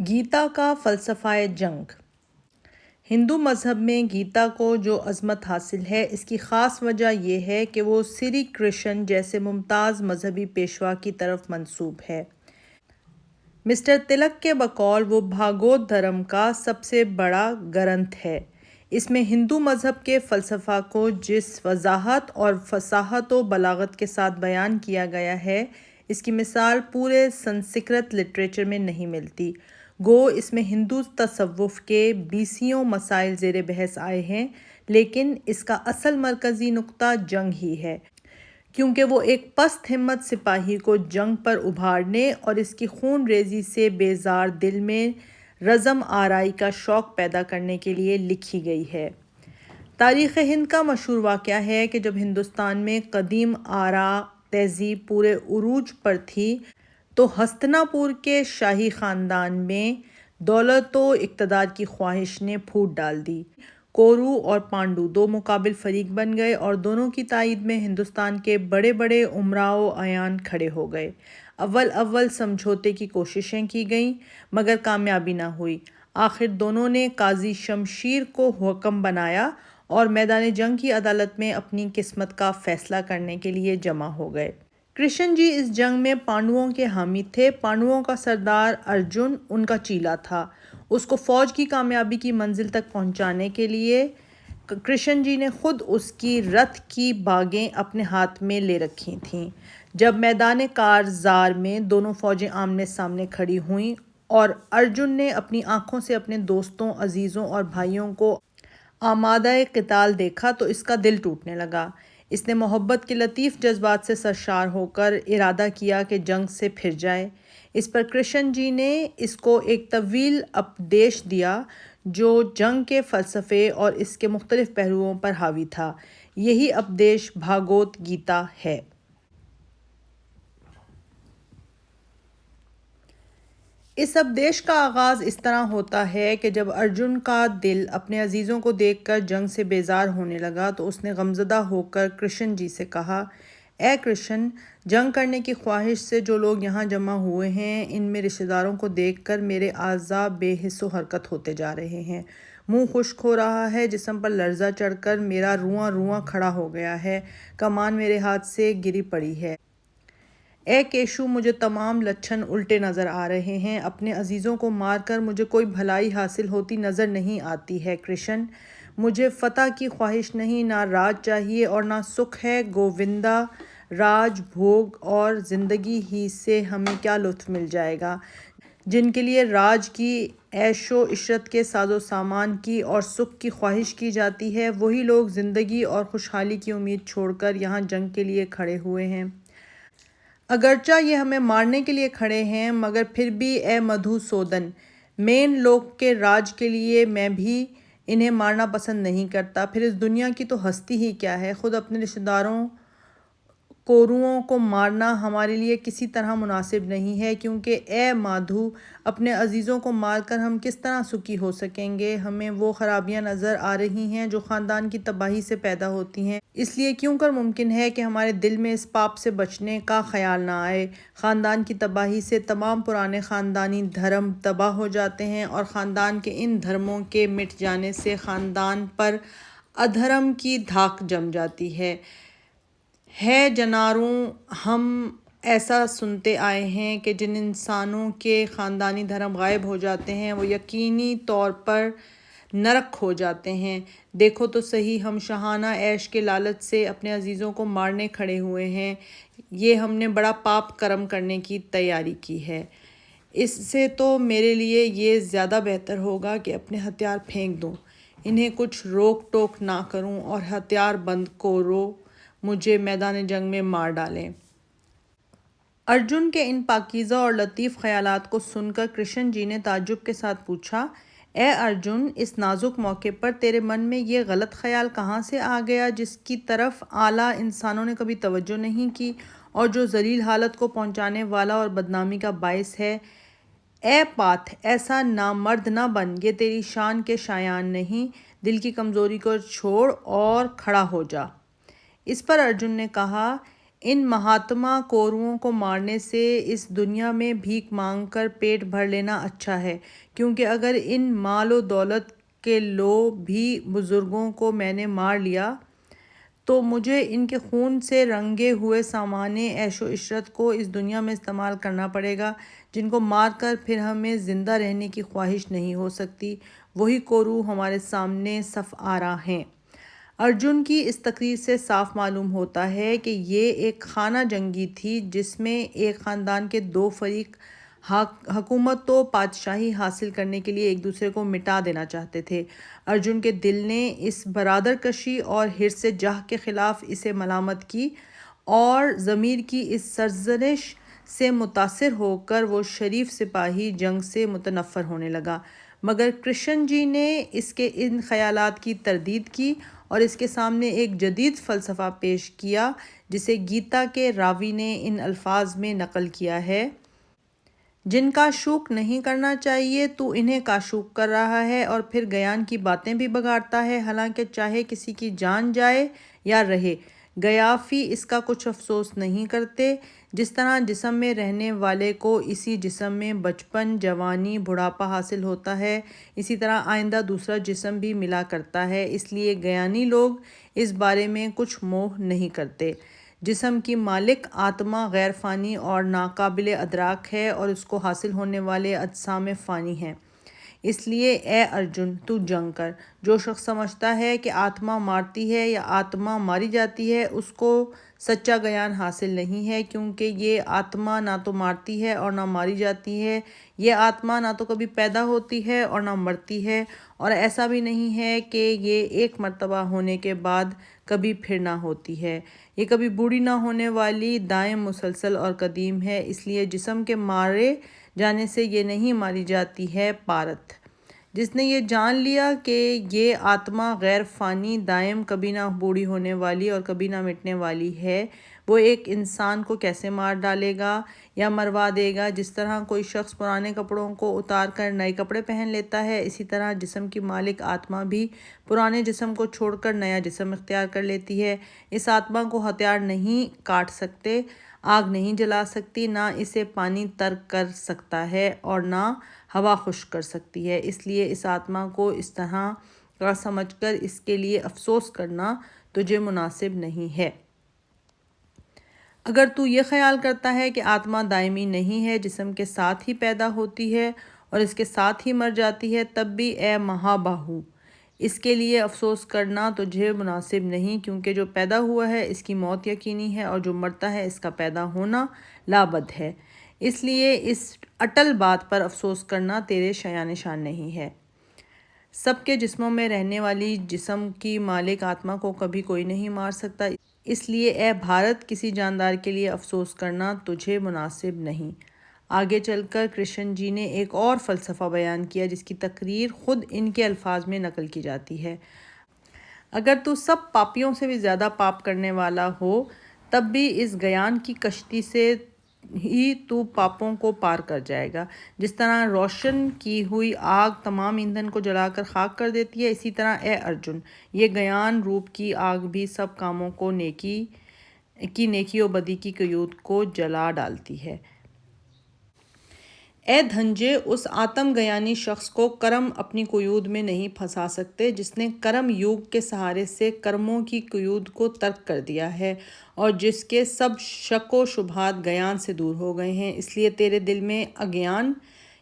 گیتا کا فلسفہ جنگ۔ ہندو مذہب میں گیتا کو جو عظمت حاصل ہے، اس کی خاص وجہ یہ ہے کہ وہ سری کرشن جیسے ممتاز مذہبی پیشوا کی طرف منسوب ہے۔ مسٹر تلک کے بقول وہ بھاگوت دھرم کا سب سے بڑا گرنتھ ہے۔ اس میں ہندو مذہب کے فلسفہ کو جس وضاحت اور فصاحت و بلاغت کے ساتھ بیان کیا گیا ہے، اس کی مثال پورے سنسکرت لٹریچر میں نہیں ملتی۔ گو اس میں ہندو تصوف کے 20 مسائل زیر بحث آئے ہیں، لیکن اس کا اصل مرکزی نقطہ جنگ ہی ہے، کیونکہ وہ ایک پست ہمت سپاہی کو جنگ پر ابھارنے اور اس کی خون ریزی سے بیزار دل میں رزم آرائی کا شوق پیدا کرنے کے لیے لکھی گئی ہے۔ تاریخ ہند کا مشہور واقعہ ہے کہ جب ہندوستان میں قدیم آرا تہذیب پورے عروج پر تھی تو ہستنا پور کے شاہی خاندان میں دولت و اقتدار کی خواہش نے پھوٹ ڈال دی۔ کورو اور پانڈو دو مقابل فریق بن گئے اور دونوں کی تائید میں ہندوستان کے بڑے بڑے امراء و اعیان کھڑے ہو گئے۔ اول سمجھوتے کی کوششیں کی گئیں، مگر کامیابی نہ ہوئی۔ آخر دونوں نے قاضی شمشیر کو حکم بنایا اور میدان جنگ کی عدالت میں اپنی قسمت کا فیصلہ کرنے کے لیے جمع ہو گئے۔ کرشن جی اس جنگ میں پانڈوؤں کے حامی تھے۔ پانڈوؤں کا سردار ارجن ان کا چیلا تھا۔ اس کو فوج کی کامیابی کی منزل تک پہنچانے کے لیے کرشن جی نے خود اس کی رتھ کی باگیں اپنے ہاتھ میں لے رکھی تھیں۔ جب میدان کارزار میں دونوں فوجیں آمنے سامنے کھڑی ہوئیں اور ارجن نے اپنی آنکھوں سے اپنے دوستوں، عزیزوں اور بھائیوں کو آمادہ قتال دیکھا تو اس کا دل ٹوٹنے لگا۔ اس نے محبت کے لطیف جذبات سے سرشار ہو کر ارادہ کیا کہ جنگ سے پھر جائے۔ اس پر کرشن جی نے اس کو ایک طویل اپدیش دیا جو جنگ کے فلسفے اور اس کے مختلف پہلوؤں پر حاوی تھا۔ یہی اپدیش بھاگوت گیتا ہے۔ اس اپدیش کا آغاز اس طرح ہوتا ہے کہ جب ارجن کا دل اپنے عزیزوں کو دیکھ کر جنگ سے بیزار ہونے لگا تو اس نے غمزدہ ہو کر کرشن جی سے کہا، اے کرشن، جنگ کرنے کی خواہش سے جو لوگ یہاں جمع ہوئے ہیں، ان میں رشتہ داروں کو دیکھ کر میرے اعضاء بے حس و حرکت ہوتے جا رہے ہیں، منہ خشک ہو رہا ہے، جسم پر لرزہ چڑھ کر میرا رواں رواں کھڑا ہو گیا ہے، کمان میرے ہاتھ سے گری پڑی ہے۔ اے کیشو، مجھے تمام لچھن الٹے نظر آ رہے ہیں، اپنے عزیزوں کو مار کر مجھے کوئی بھلائی حاصل ہوتی نظر نہیں آتی ہے۔ کرشن، مجھے فتح کی خواہش نہیں، نہ راج چاہیے اور نہ سکھ ہے۔ گووندا، راج، بھوگ اور زندگی ہی سے ہمیں کیا لطف مل جائے گا؟ جن کے لیے راج کی، عیش و عشرت کے ساز و سامان کی اور سکھ کی خواہش کی جاتی ہے، وہی لوگ زندگی اور خوشحالی کی امید چھوڑ کر یہاں جنگ کے لیے کھڑے ہوئے ہیں۔ اگرچہ یہ ہمیں مارنے کے لیے کھڑے ہیں، مگر پھر بھی اے مدھوسودن، مین لوک کے راج کے لیے میں بھی انہیں مارنا پسند نہیں کرتا۔ پھر اس دنیا کی تو ہستی ہی کیا ہے؟ خود اپنے رشتہ داروں کوروؤں کو مارنا ہمارے لیے کسی طرح مناسب نہیں ہے، کیونکہ اے مادھو، اپنے عزیزوں کو مار کر ہم کس طرح سکھی ہو سکیں گے؟ ہمیں وہ خرابیاں نظر آ رہی ہیں جو خاندان کی تباہی سے پیدا ہوتی ہیں، اس لیے کیوں کر ممکن ہے کہ ہمارے دل میں اس پاپ سے بچنے کا خیال نہ آئے۔ خاندان کی تباہی سے تمام پرانے خاندانی دھرم تباہ ہو جاتے ہیں اور خاندان کے ان دھرموں کے مٹ جانے سے خاندان پر ادھرم کی دھاک جم جاتی ہے۔ جناروں، ہم ایسا سنتے آئے ہیں کہ جن انسانوں کے خاندانی دھرم غائب ہو جاتے ہیں وہ یقینی طور پر نرک ہو جاتے ہیں۔ دیکھو تو صحیح، ہم شاہانہ عیش کے لالچ سے اپنے عزیزوں کو مارنے کھڑے ہوئے ہیں۔ یہ ہم نے بڑا پاپ کرم کرنے کی تیاری کی ہے۔ اس سے تو میرے لیے یہ زیادہ بہتر ہوگا کہ اپنے ہتھیار پھینک دوں، انہیں کچھ روک ٹوک نہ کروں اور ہتھیار بند کورو مجھے میدان جنگ میں مار ڈالیں۔ ارجن کے ان پاکیزہ اور لطیف خیالات کو سن کر کرشن جی نے تعجب کے ساتھ پوچھا، اے ارجن، اس نازک موقع پر تیرے من میں یہ غلط خیال کہاں سے آ گیا جس کی طرف اعلیٰ انسانوں نے کبھی توجہ نہیں کی اور جو ذلیل حالت کو پہنچانے والا اور بدنامی کا باعث ہے؟ اے پاتھ، ایسا نامرد نہ بن، یہ تیری شان کے شایان نہیں۔ دل کی کمزوری کو چھوڑ اور کھڑا ہو جا۔ اس پر ارجن نے کہا، ان مہاتما کوروؤں کو مارنے سے اس دنیا میں بھیک مانگ کر پیٹ بھر لینا اچھا ہے، کیونکہ اگر ان مال و دولت کے لو بھی بزرگوں کو میں نے مار لیا تو مجھے ان کے خون سے رنگے ہوئے سامان عیش و عشرت کو اس دنیا میں استعمال کرنا پڑے گا، جن کو مار کر پھر ہمیں زندہ رہنے کی خواہش نہیں ہو سکتی۔ وہی کورو ہمارے سامنے صف آرا ہیں۔ ارجن کی اس تقریر سے صاف معلوم ہوتا ہے کہ یہ ایک خانہ جنگی تھی جس میں ایک خاندان کے دو فریق حکومت و بادشاہی حاصل کرنے کے لیے ایک دوسرے کو مٹا دینا چاہتے تھے۔ ارجن کے دل نے اس برادر کشی اور حرص جاہ کے خلاف اسے ملامت کی اور ضمیر کی اس سرزنش سے متاثر ہو کر وہ شریف سپاہی جنگ سے متنفر ہونے لگا، مگر کرشن جی نے اس کے ان خیالات کی تردید کی اور اس کے سامنے ایک جدید فلسفہ پیش کیا جسے گیتا کے راوی نے ان الفاظ میں نقل کیا ہے: جن کا شوک نہیں کرنا چاہیے تو انہیں کاشوک کر رہا ہے اور پھر گیان کی باتیں بھی بگاڑتا ہے، حالانکہ چاہے کسی کی جان جائے یا رہے، گیافی اس کا کچھ افسوس نہیں کرتے۔ جس طرح جسم میں رہنے والے کو اسی جسم میں بچپن، جوانی، بڑھاپا حاصل ہوتا ہے، اسی طرح آئندہ دوسرا جسم بھی ملا کرتا ہے، اس لیے گیانی لوگ اس بارے میں کچھ موہ نہیں کرتے۔ جسم کی مالک آتما غیر فانی اور ناقابل ادراک ہے اور اس کو حاصل ہونے والے اجسام فانی ہیں۔ اس لیے اے ارجن تو جنگ کر۔ جو شخص سمجھتا ہے کہ آتما مارتی ہے یا آتما ماری جاتی ہے اس کو سچا گیان حاصل نہیں ہے، کیونکہ یہ آتما نہ تو مارتی ہے اور نہ ماری جاتی ہے، یہ آتما نہ تو کبھی پیدا ہوتی ہے اور نہ مرتی ہے، اور ایسا بھی نہیں ہے کہ یہ ایک مرتبہ ہونے کے بعد کبھی پھر نہ ہوتی ہے، یہ کبھی بوڑھی نہ ہونے والی، دائم، مسلسل اور قدیم ہے۔ اس لیے جسم کے مارے جانے سے یہ نہیں ماری جاتی ہے۔ پارتھ، جس نے یہ جان لیا کہ یہ آتما غیر فانی، دائم، کبھی نہ بوڑھی ہونے والی اور کبھی نہ مٹنے والی ہے، وہ ایک انسان کو کیسے مار ڈالے گا یا مروا دے گا؟ جس طرح کوئی شخص پرانے کپڑوں کو اتار کر نئے کپڑے پہن لیتا ہے، اسی طرح جسم کی مالک آتما بھی پرانے جسم کو چھوڑ کر نیا جسم اختیار کر لیتی ہے۔ اس آتما کو ہتھیار نہیں کاٹ سکتے، آگ نہیں جلا سکتی، نہ اسے پانی ترک کر سکتا ہے اور نہ ہوا خشک کر سکتی ہے۔ اس لیے اس آتما کو اس طرح کا سمجھ کر اس کے لیے افسوس کرنا تجھے مناسب نہیں ہے۔ اگر تو یہ خیال کرتا ہے کہ آتما دائمی نہیں ہے، جسم کے ساتھ ہی پیدا ہوتی ہے اور اس کے ساتھ ہی مر جاتی ہے، تب بھی اے مہاباہو، اس کے لیے افسوس کرنا تجھے مناسب نہیں، کیونکہ جو پیدا ہوا ہے اس کی موت یقینی ہے اور جو مرتا ہے اس کا پیدا ہونا لابد ہے۔ اس لیے اس اٹل بات پر افسوس کرنا تیرے شایان شان نہیں ہے۔ سب کے جسموں میں رہنے والی جسم کی مالک آتما کو کبھی کوئی نہیں مار سکتا، اس لیے اے بھارت، کسی جاندار کے لیے افسوس کرنا تجھے مناسب نہیں۔ آگے چل کر کرشن جی نے ایک اور فلسفہ بیان کیا جس کی تقریر خود ان کے الفاظ میں نقل کی جاتی ہے: اگر تو سب پاپیوں سے بھی زیادہ پاپ کرنے والا ہو تب بھی اس گیان کی کشتی سے ہی تو پاپوں کو پار کر جائے گا۔ جس طرح روشن کی ہوئی آگ تمام ایندھن کو جلا کر خاک کر دیتی ہے، اسی طرح اے ارجن، یہ گیان روپ کی آگ بھی سب کاموں کو، نیکی و بدی کی قیود کو جلا ڈالتی ہے۔ اے دھنجے، اس آتم گیانی شخص کو کرم اپنی قیود میں نہیں پھنسا سکتے جس نے کرم یوگ کے سہارے سے کرموں کی قیود کو ترک کر دیا ہے اور جس کے سب شک و شبہات گیان سے دور ہو گئے ہیں۔ اس لیے تیرے دل میں اگیان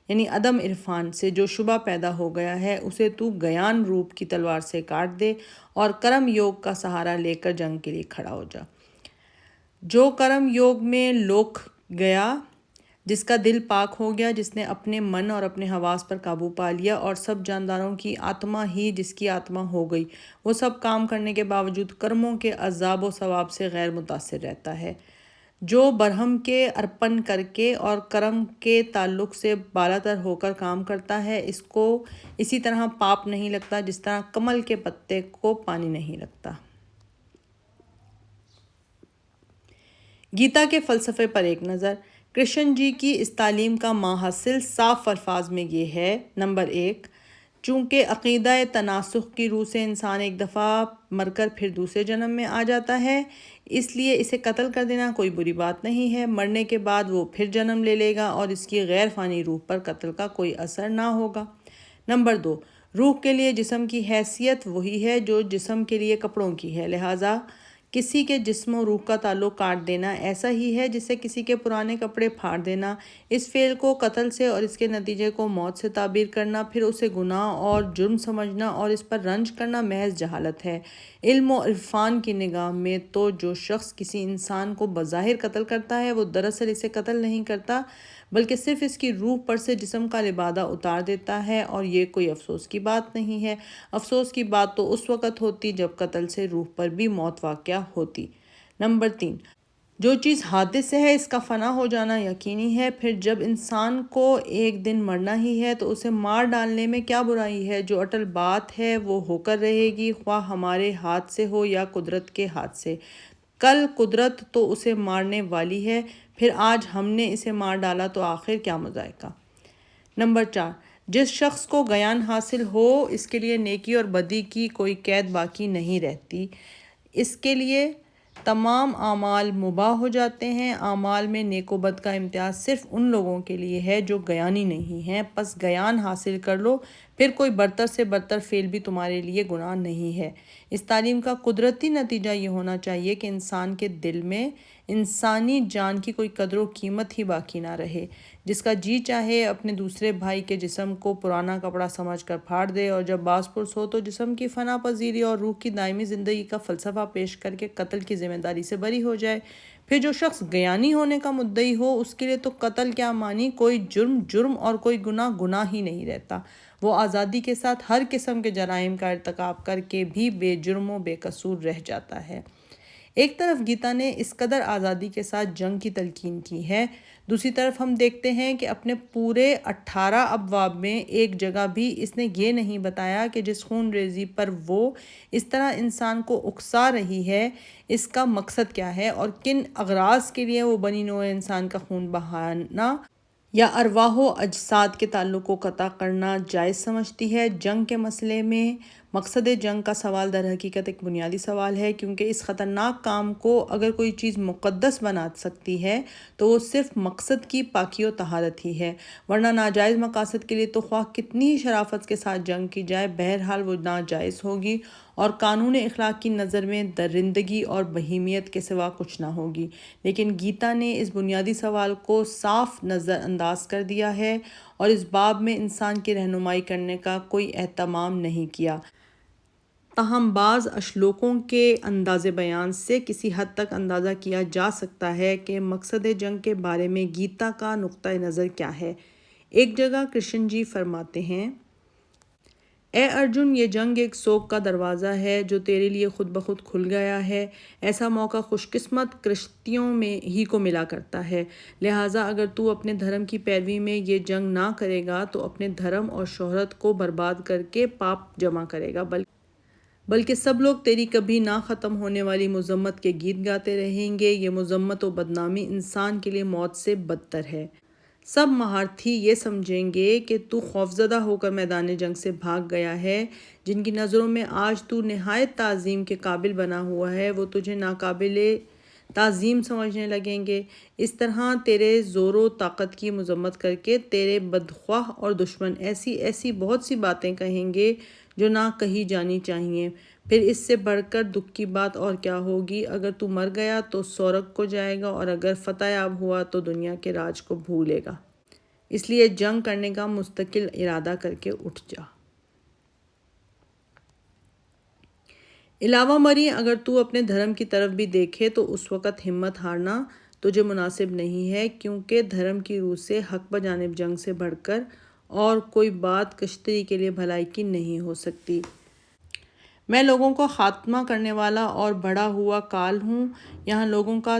یعنی عدم عرفان سے جو شبہ پیدا ہو گیا ہے اسے تو گیان روپ کی تلوار سے کاٹ دے اور کرم یوگ کا سہارا لے کر جنگ کے لیے کھڑا ہو جا۔ جو کرم یوگ میں لوک گیا، جس کا دل پاک ہو گیا، جس نے اپنے من اور اپنے حواس پر قابو پا لیا اور سب جانداروں کی آتما ہی جس کی آتما ہو گئی، وہ سب کام کرنے کے باوجود کرموں کے عذاب و ثواب سے غیر متاثر رہتا ہے۔ جو برہم کے ارپن کر کے اور کرم کے تعلق سے بالاتر ہو کر کام کرتا ہے، اس کو اسی طرح پاپ نہیں لگتا جس طرح کمل کے پتے کو پانی نہیں لگتا۔ گیتا کے فلسفے پر ایک نظر۔ کرشن جی کی اس تعلیم کا ماحصل صاف الفاظ میں یہ ہے: نمبر 1، چونکہ عقیدہ تناسخ کی روح سے انسان ایک دفعہ مر کر پھر دوسرے جنم میں آ جاتا ہے، اس لیے اسے قتل کر دینا کوئی بری بات نہیں ہے۔ مرنے کے بعد وہ پھر جنم لے لے گا اور اس کی غیر فانی روح پر قتل کا کوئی اثر نہ ہوگا۔ نمبر 2، روح کے لیے جسم کی حیثیت وہی ہے جو جسم کے لیے کپڑوں کی ہے، لہٰذا کسی کے جسم و روح کا تعلق کاٹ دینا ایسا ہی ہے جسے کسی کے پرانے کپڑے پھاڑ دینا۔ اس فعل کو قتل سے اور اس کے نتیجے کو موت سے تعبیر کرنا، پھر اسے گناہ اور جرم سمجھنا اور اس پر رنج کرنا محض جہالت ہے۔ علم و عرفان کی نگاہ میں تو جو شخص کسی انسان کو بظاہر قتل کرتا ہے وہ دراصل اسے قتل نہیں کرتا بلکہ صرف اس کی روح پر سے جسم کا لبادہ اتار دیتا ہے، اور یہ کوئی افسوس کی بات نہیں ہے۔ افسوس کی بات تو اس وقت ہوتی جب قتل سے روح پر بھی موت واقع ہوتی۔ نمبر 3، جو چیز حادث سے ہے اس کا فنا ہو جانا یقینی ہے، پھر جب انسان کو ایک دن مرنا ہی ہے تو اسے مار ڈالنے میں کیا برائی ہے؟ جو اٹل بات ہے وہ ہو کر رہے گی، خواہ ہمارے ہاتھ سے ہو یا قدرت کے ہاتھ سے۔ کل قدرت تو اسے مارنے والی ہے، پھر آج ہم نے اسے مار ڈالا تو آخر کیا مذائقہ؟ نمبر 4، جس شخص کو گیان حاصل ہو اس کے لیے نیکی اور بدی کی کوئی قید باقی نہیں رہتی، اس کے لیے تمام اعمال مباح ہو جاتے ہیں۔ اعمال میں نیک و بد کا امتیاز صرف ان لوگوں کے لیے ہے جو گیانی نہیں ہیں، پس گیان حاصل کر لو، پھر کوئی برتر سے برتر فعل بھی تمہارے لیے گناہ نہیں ہے۔ اس تعلیم کا قدرتی نتیجہ یہ ہونا چاہیے کہ انسان کے دل میں انسانی جان کی کوئی قدر و قیمت ہی باقی نہ رہے۔ جس کا جی چاہے اپنے دوسرے بھائی کے جسم کو پرانا کپڑا سمجھ کر پھاڑ دے، اور جب باز پرس ہو تو جسم کی فنا پذیری اور روح کی دائمی زندگی کا فلسفہ پیش کر کے قتل کی ذمہ داری سے بری ہو جائے۔ پھر جو شخص گیانی ہونے کا مدعی ہو اس کے لیے تو قتل کیا مانی، کوئی جرم جرم اور کوئی گناہ گناہ ہی نہیں رہتا۔ وہ آزادی کے ساتھ ہر قسم کے جرائم کا ارتکاب کر کے بھی بے جرم و بے قصور رہ جاتا ہے۔ ایک طرف گیتا نے اس قدر آزادی کے ساتھ جنگ کی تلقین کی ہے، دوسری طرف ہم دیکھتے ہیں کہ اپنے پورے 18 ابواب میں ایک جگہ بھی اس نے یہ نہیں بتایا کہ جس خون ریزی پر وہ اس طرح انسان کو اکسا رہی ہے اس کا مقصد کیا ہے اور کن اغراض کے لیے وہ بنی نوع انسان کا خون بہانا یا ارواح و اجساد کے تعلق کو قطع کرنا جائز سمجھتی ہے۔ جنگ کے مسئلے میں مقصد جنگ کا سوال در حقیقت ایک بنیادی سوال ہے، کیونکہ اس خطرناک کام کو اگر کوئی چیز مقدس بنا سکتی ہے تو وہ صرف مقصد کی پاکی و طہارت ہی ہے، ورنہ ناجائز مقاصد کے لیے تو خواہ کتنی ہی شرافت کے ساتھ جنگ کی جائے بہرحال وہ ناجائز ہوگی اور قانون اخلاق کی نظر میں درندگی اور بہیمیت کے سوا کچھ نہ ہوگی۔ لیکن گیتا نے اس بنیادی سوال کو صاف نظر انداز کر دیا ہے اور اس باب میں انسان کی رہنمائی کرنے کا کوئی اہتمام نہیں کیا۔ تاہم بعض اشلوکوں کے انداز بیان سے کسی حد تک اندازہ کیا جا سکتا ہے کہ مقصد جنگ کے بارے میں گیتا کا نقطہ نظر کیا ہے۔ ایک جگہ کرشن جی فرماتے ہیں، اے ارجن، یہ جنگ ایک سوگ کا دروازہ ہے جو تیرے لیے خود بخود کھل گیا ہے۔ ایسا موقع خوش قسمت کشتیوں میں ہی کو ملا کرتا ہے، لہٰذا اگر تو اپنے دھرم کی پیروی میں یہ جنگ نہ کرے گا تو اپنے دھرم اور شہرت کو برباد کر کے پاپ جمع کرے گا، بلکہ سب لوگ تیری کبھی نہ ختم ہونے والی مذمت کے گیت گاتے رہیں گے۔ یہ مذمت و بدنامی انسان کے لیے موت سے بدتر ہے۔ سب مہارتھی یہ سمجھیں گے کہ تو خوفزدہ ہو کر میدان جنگ سے بھاگ گیا ہے۔ جن کی نظروں میں آج تو نہایت تعظیم کے قابل بنا ہوا ہے وہ تجھے ناقابل تعظیم سمجھنے لگیں گے۔ اس طرح تیرے زور و طاقت کی مذمت کر کے تیرے بدخواہ اور دشمن ایسی بہت سی باتیں کہیں گے جو نہ کہی جانی چاہیے۔ پھر اس سے بڑھ کر دکھ کی بات اور کیا ہوگی؟ اگر تو مر گیا تو سورگ کو جائے گا اور اگر فتح یاب ہوا تو دنیا کے راج کو بھولے گا۔ اس لیے جنگ کرنے کا مستقل ارادہ کر کے اٹھ جا۔ علاوہ مری اگر تو اپنے دھرم کی طرف بھی دیکھے تو اس وقت ہمت ہارنا تجھے مناسب نہیں ہے، کیونکہ دھرم کی روح سے حق بجانب جنگ سے بڑھ کر اور کوئی بات کشتری کے لیے بھلائی کی نہیں ہو سکتی۔ میں لوگوں کا خاتمہ کرنے والا اور بڑھا ہوا کال ہوں، یہاں لوگوں کا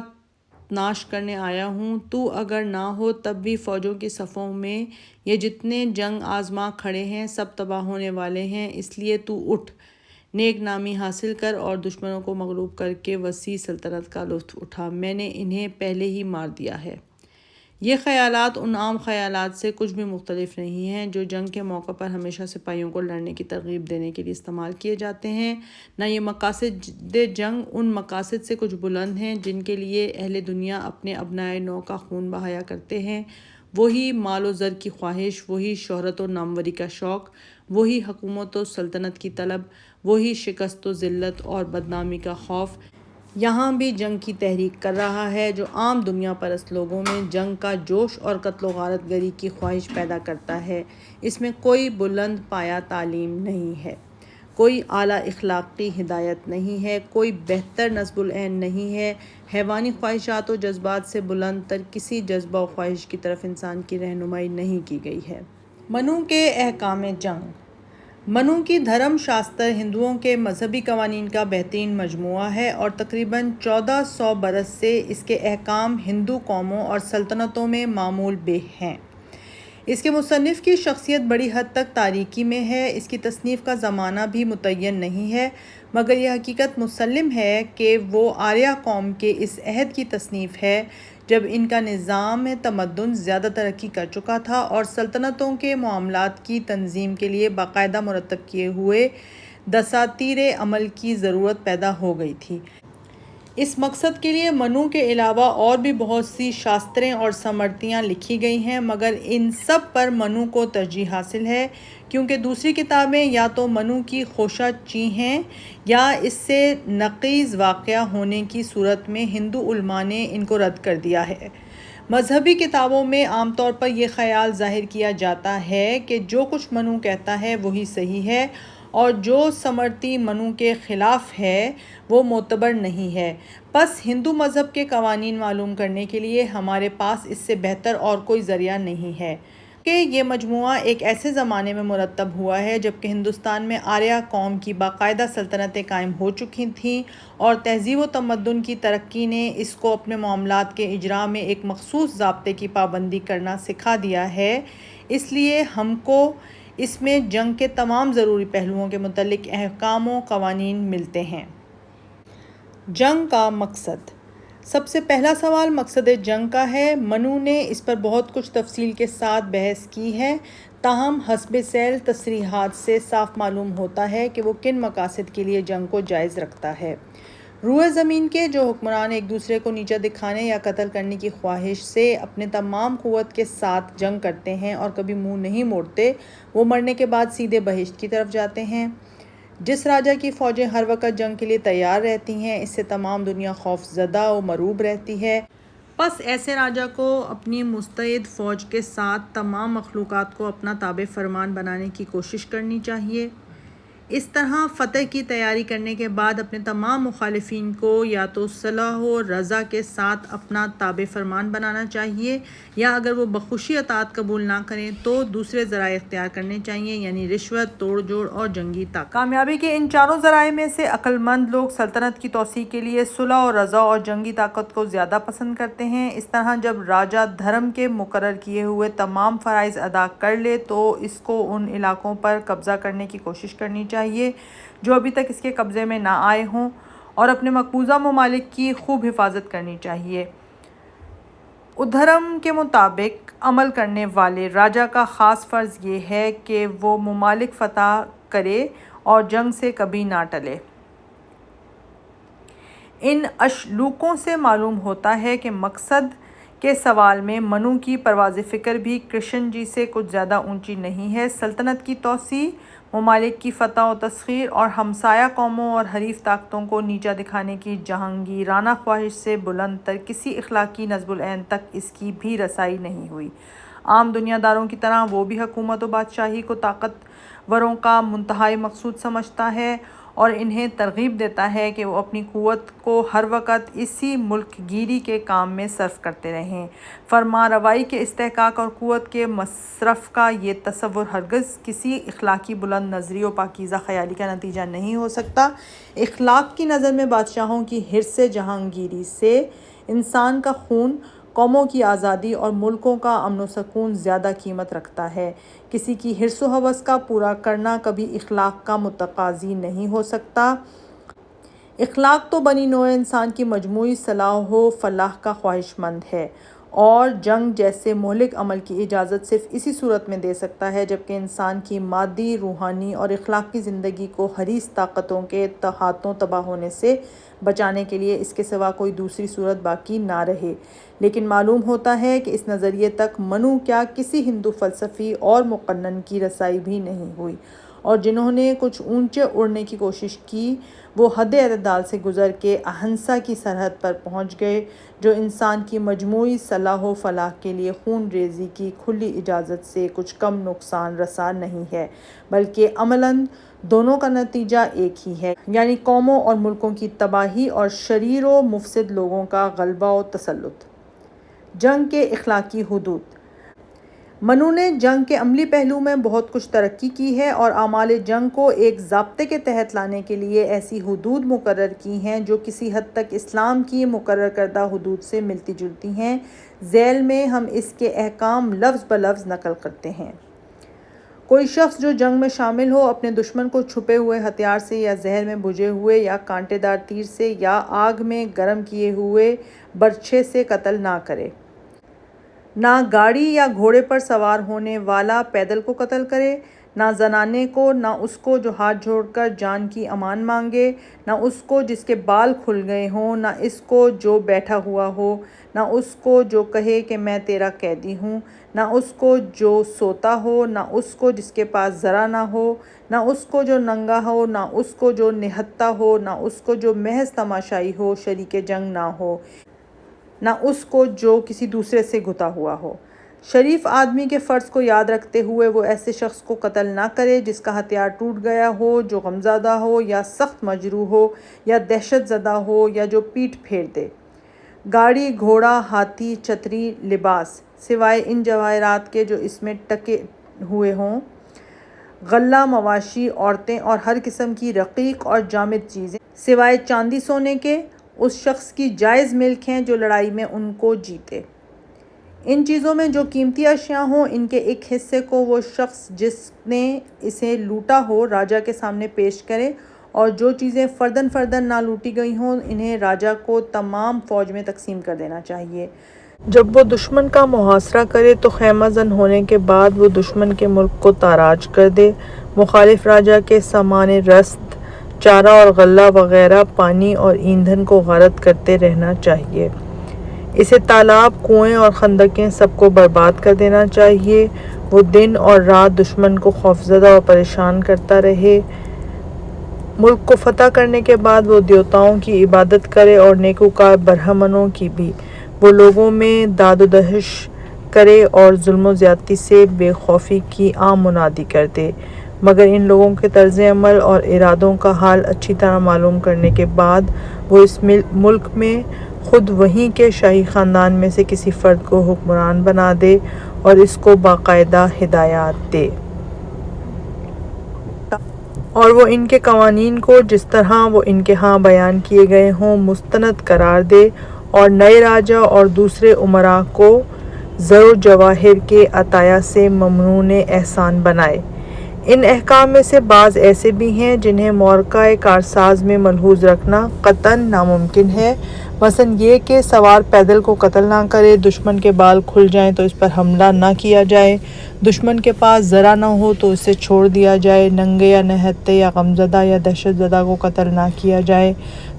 ناش کرنے آیا ہوں۔ تو اگر نہ ہو تب بھی فوجوں کی صفوں میں یہ جتنے جنگ آزما کھڑے ہیں سب تباہ ہونے والے ہیں، اس لیے تو اٹھ، نیک نامی حاصل کر اور دشمنوں کو مغلوب کر کے وسیع سلطنت کا لطف اٹھا۔ میں نے انہیں پہلے ہی مار دیا ہے۔ یہ خیالات ان عام خیالات سے کچھ بھی مختلف نہیں ہیں جو جنگ کے موقع پر ہمیشہ سپاہیوں کو لڑنے کی ترغیب دینے کے لیے استعمال کیے جاتے ہیں۔ نہ یہ مقاصد جنگ ان مقاصد سے کچھ بلند ہیں جن کے لیے اہل دنیا اپنے ابنائے نو کا خون بہایا کرتے ہیں۔ وہی مال و زر کی خواہش، وہی شہرت و ناموری کا شوق، وہی حکومت و سلطنت کی طلب، وہی شکست و ذلت اور بدنامی کا خوف یہاں بھی جنگ کی تحریک کر رہا ہے، جو عام دنیا پرست لوگوں میں جنگ کا جوش اور قتل و غارت گری کی خواہش پیدا کرتا ہے۔ اس میں کوئی بلند پایہ تعلیم نہیں ہے، کوئی اعلیٰ اخلاقی ہدایت نہیں ہے، کوئی بہتر نصب العین نہیں ہے۔ حیوانی خواہشات و جذبات سے بلند تر کسی جذبہ و خواہش کی طرف انسان کی رہنمائی نہیں کی گئی ہے۔ منو کے احکام جنگ۔ منو کی دھرم شاستر ہندوؤں کے مذہبی قوانین کا بہترین مجموعہ ہے اور تقریباً 1400 برس سے اس کے احکام ہندو قوموں اور سلطنتوں میں معمول بہ ہیں۔ اس کے مصنف کی شخصیت بڑی حد تک تاریکی میں ہے۔ اس کی تصنیف کا زمانہ بھی متعین نہیں ہے، مگر یہ حقیقت مسلم ہے کہ وہ آریہ قوم کے اس عہد کی تصنیف ہے جب ان کا نظام تمدن زیادہ ترقی کر چکا تھا اور سلطنتوں کے معاملات کی تنظیم کے لیے باقاعدہ مرتب کیے ہوئے دساتیر عمل کی ضرورت پیدا ہو گئی تھی۔ اس مقصد کے لیے منو کے علاوہ اور بھی بہت سی شاستریں اور سمرتیاں لکھی گئی ہیں، مگر ان سب پر منو کو ترجیح حاصل ہے، کیونکہ دوسری کتابیں یا تو منو کی خوشہ چی ہیں یا اس سے نقیض واقعہ ہونے کی صورت میں ہندو علماء نے ان کو رد کر دیا ہے۔ مذہبی کتابوں میں عام طور پر یہ خیال ظاہر کیا جاتا ہے کہ جو کچھ منو کہتا ہے وہی صحیح ہے اور جو سمرتی منو کے خلاف ہے وہ معتبر نہیں ہے۔ پس ہندو مذہب کے قوانین معلوم کرنے کے لیے ہمارے پاس اس سے بہتر اور کوئی ذریعہ نہیں ہے کہ یہ مجموعہ ایک ایسے زمانے میں مرتب ہوا ہے جبکہ ہندوستان میں آریہ قوم کی باقاعدہ سلطنتیں قائم ہو چکی تھیں اور تہذیب و تمدن کی ترقی نے اس کو اپنے معاملات کے اجراء میں ایک مخصوص ضابطے کی پابندی کرنا سکھا دیا ہے۔ اس لیے ہم کو اس میں جنگ کے تمام ضروری پہلوؤں کے متعلق احکام و قوانین ملتے ہیں۔ جنگ کا مقصد۔ سب سے پہلا سوال مقصد جنگ کا ہے۔ منو نے اس پر بہت کچھ تفصیل کے ساتھ بحث کی ہے، تاہم حسب ذیل تصریحات سے صاف معلوم ہوتا ہے کہ وہ کن مقاصد کے لیے جنگ کو جائز رکھتا ہے۔ روئے زمین کے جو حکمران ایک دوسرے کو نیچا دکھانے یا قتل کرنے کی خواہش سے اپنے تمام قوت کے ساتھ جنگ کرتے ہیں اور کبھی منہ نہیں موڑتے، وہ مرنے کے بعد سیدھے بہشت کی طرف جاتے ہیں۔ جس راجا کی فوجیں ہر وقت جنگ کے لیے تیار رہتی ہیں، اس سے تمام دنیا خوف زدہ و مرعوب رہتی ہے۔ پس ایسے راجا کو اپنی مستعد فوج کے ساتھ تمام مخلوقات کو اپنا تابع فرمان بنانے کی کوشش کرنی چاہیے۔ اس طرح فتح کی تیاری کرنے کے بعد اپنے تمام مخالفین کو یا تو صلح و رضا کے ساتھ اپنا تابع فرمان بنانا چاہیے، یا اگر وہ بخوشی اطاعت قبول نہ کریں تو دوسرے ذرائع اختیار کرنے چاہیے، یعنی رشوت، توڑ جوڑ اور جنگی طاقت۔ کامیابی کے ان چاروں ذرائع میں سے عقل مند لوگ سلطنت کی توسیع کے لیے صلح و رضا اور جنگی طاقت کو زیادہ پسند کرتے ہیں۔ اس طرح جب راجا دھرم کے مقرر کیے ہوئے تمام فرائض ادا کر لے تو اس کو ان علاقوں پر قبضہ کرنے کی کوشش کرنی چاہیے جو ابھی تک اس کے قبضے میں نہ آئے ہوں، اور اپنے مقبوضہ ممالک کی خوب حفاظت کرنی چاہیے۔ ادھرم کے مطابق عمل کرنے والے راجا کا خاص فرض یہ ہے کہ وہ ممالک فتح کرے اور جنگ سے کبھی نہ ٹلے۔ ان اشلوکوں سے معلوم ہوتا ہے کہ مقصد کے سوال میں منو کی پرواز فکر بھی کرشن جی سے کچھ زیادہ اونچی نہیں ہے۔ سلطنت کی توسیع، ممالک کی فتح و تسخیر اور ہمسایہ قوموں اور حریف طاقتوں کو نیچا دکھانے کی جہانگیرانہ خواہش سے بلند تر کسی اخلاقی نصب العین تک اس کی بھی رسائی نہیں ہوئی۔ عام دنیا داروں کی طرح وہ بھی حکومت و بادشاہی کو طاقتوروں کا منتہائی مقصود سمجھتا ہے اور انہیں ترغیب دیتا ہے کہ وہ اپنی قوت کو ہر وقت اسی ملک گیری کے کام میں صرف کرتے رہیں۔ فرمانروائی کے استحقاق اور قوت کے مصرف کا یہ تصور ہرگز کسی اخلاقی بلند نظری و پاکیزہ خیالی کا نتیجہ نہیں ہو سکتا۔ اخلاق کی نظر میں بادشاہوں کی حرص جہانگیری سے انسان کا خون، قوموں کی آزادی اور ملکوں کا امن و سکون زیادہ قیمت رکھتا ہے۔ کسی کی حرص و ہوس کا پورا کرنا کبھی اخلاق کا متقاضی نہیں ہو سکتا۔ اخلاق تو بنی نوع انسان کی مجموعی صلاح و فلاح کا خواہش مند ہے اور جنگ جیسے مہلک عمل کی اجازت صرف اسی صورت میں دے سکتا ہے جبکہ انسان کی مادی، روحانی اور اخلاقی زندگی کو حریص طاقتوں کے ہاتھوں تباہ ہونے سے بچانے کے لیے اس کے سوا کوئی دوسری صورت باقی نہ رہے۔ لیکن معلوم ہوتا ہے کہ اس نظریے تک منو کیا کسی ہندو فلسفی اور مقنن کی رسائی بھی نہیں ہوئی، اور جنہوں نے کچھ اونچے اڑنے کی کوشش کی وہ حد اعتدال سے گزر کے اہنسا کی سرحد پر پہنچ گئے، جو انسان کی مجموعی صلاح و فلاح کے لیے خون ریزی کی کھلی اجازت سے کچھ کم نقصان رسا نہیں ہے، بلکہ عملاً دونوں کا نتیجہ ایک ہی ہے، یعنی قوموں اور ملکوں کی تباہی اور شریر و مفسد لوگوں کا غلبہ و تسلط۔ جنگ کے اخلاقی حدود۔ منو نے جنگ کے عملی پہلو میں بہت کچھ ترقی کی ہے اور اعمال جنگ کو ایک ضابطے کے تحت لانے کے لیے ایسی حدود مقرر کی ہیں جو کسی حد تک اسلام کی مقرر کردہ حدود سے ملتی جلتی ہیں۔ ذیل میں ہم اس کے احکام لفظ بلفظ نقل کرتے ہیں۔ کوئی شخص جو جنگ میں شامل ہو اپنے دشمن کو چھپے ہوئے ہتھیار سے یا زہر میں بھجے ہوئے یا کانٹے دار تیر سے یا آگ میں گرم کیے ہوئے برچھے سے قتل نہ کرے۔ نہ گاڑی یا گھوڑے پر سوار ہونے والا پیدل کو قتل کرے، نہ زنانے کو، نہ اس کو جو ہاتھ جوڑ کر جان کی امان مانگے، نہ اس کو جس کے بال کھل گئے ہوں، نہ اس کو جو بیٹھا ہوا ہو، نہ اس کو جو کہے کہ میں تیرا قیدی ہوں، نہ اس کو جو سوتا ہو، نہ اس کو جس کے پاس ذرا نہ ہو، نہ اس کو جو ننگا ہو، نہ اس کو جو نہتہ ہو، نہ اس کو جو محض تماشائی ہو، شریک جنگ نہ ہو، نہ اس کو جو کسی دوسرے سے گھتا ہوا ہو۔ شریف آدمی کے فرض کو یاد رکھتے ہوئے وہ ایسے شخص کو قتل نہ کرے جس کا ہتھیار ٹوٹ گیا ہو، جو غمزدہ ہو یا سخت مجروح ہو یا دہشت زدہ ہو یا جو پیٹھ پھیر دے۔ گاڑی، گھوڑا، ہاتھی، چھتری، لباس، سوائے ان جواہرات کے جو اس میں ٹکے ہوئے ہوں، غلہ، مواشی، عورتیں اور ہر قسم کی رقیق اور جامد چیزیں سوائے چاندی سونے کے اس شخص کی جائز ملک ہیں جو لڑائی میں ان کو جیتے۔ ان چیزوں میں جو قیمتی اشیاء ہوں ان کے ایک حصے کو وہ شخص جس نے اسے لوٹا ہو راجا کے سامنے پیش کرے، اور جو چیزیں فرداً فرداً نہ لوٹی گئی ہوں انہیں راجا کو تمام فوج میں تقسیم کر دینا چاہیے۔ جب وہ دشمن کا محاصرہ کرے تو خیمہ زن ہونے کے بعد وہ دشمن کے ملک کو تاراج کر دے۔ مخالف راجا کے سامان رست، چارہ اور غلہ وغیرہ، پانی اور ایندھن کو غارت کرتے رہنا چاہیے۔ اسے تالاب، کنویں اور خندقیں سب کو برباد کر دینا چاہیے۔ وہ دن اور رات دشمن کو خوفزدہ اور پریشان کرتا رہے۔ ملک کو فتح کرنے کے بعد وہ دیوتاؤں کی عبادت کرے اور نیکوکار برہمنوں کی بھی۔ وہ لوگوں میں داد و دہش کرے اور ظلم و زیادتی سے بے خوفی کی عام منادی کر دے، مگر ان لوگوں کے طرز عمل اور ارادوں کا حال اچھی طرح معلوم کرنے کے بعد وہ اس ملک میں خود وہیں کے شاہی خاندان میں سے کسی فرد کو حکمران بنا دے اور اس کو باقاعدہ ہدایات دے، اور وہ ان کے قوانین کو جس طرح وہ ان کے ہاں بیان کیے گئے ہوں مستند قرار دے، اور نئے راجا اور دوسرے امراء کو زر و جواہر کے عطیہ سے ممنون احسان بنائے۔ ان احکام میں سے بعض ایسے بھی ہیں جنہیں معرکہ کارساز میں ملحوظ رکھنا قطعاً ناممکن ہے، مثلاً یہ کہ سوار پیدل کو قتل نہ کرے، دشمن کے بال کھل جائیں تو اس پر حملہ نہ کیا جائے، دشمن کے پاس ذرا نہ ہو تو اسے چھوڑ دیا جائے، ننگے یا نہتے یا غمزدہ یا دہشت زدہ کو قتل نہ کیا جائے،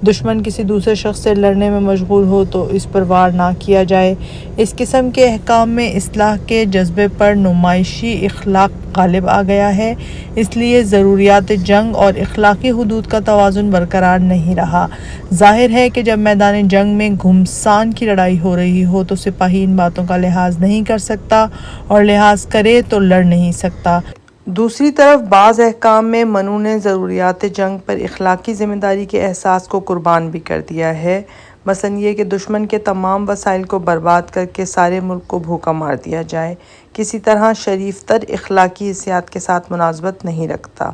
دشمن کسی دوسرے شخص سے لڑنے میں مشغول ہو تو اس پر وار نہ کیا جائے۔ اس قسم کے احکام میں اصلاح کے جذبے پر نمائشی اخلاق غالب آ گیا ہے، اس لیے ضروریات جنگ اور اخلاقی حدود کا توازن برقرار نہیں رہا۔ ظاہر ہے کہ جب میدان جنگ میں گھمسان کی لڑائی ہو رہی ہو تو سپاہی ان باتوں کا لحاظ نہیں کر سکتا، اور لحاظ کرے تو لڑ نہیں سکتا۔ دوسری طرف بعض احکام میں منو نے ضروریات جنگ پر اخلاقی ذمہ داری کے احساس کو قربان بھی کر دیا ہے، مثلاً یہ کہ دشمن کے تمام وسائل کو برباد کر کے سارے ملک کو بھوکا مار دیا جائے، کسی طرح شریف تر اخلاقی حیثیت کے ساتھ مناسبت نہیں رکھتا۔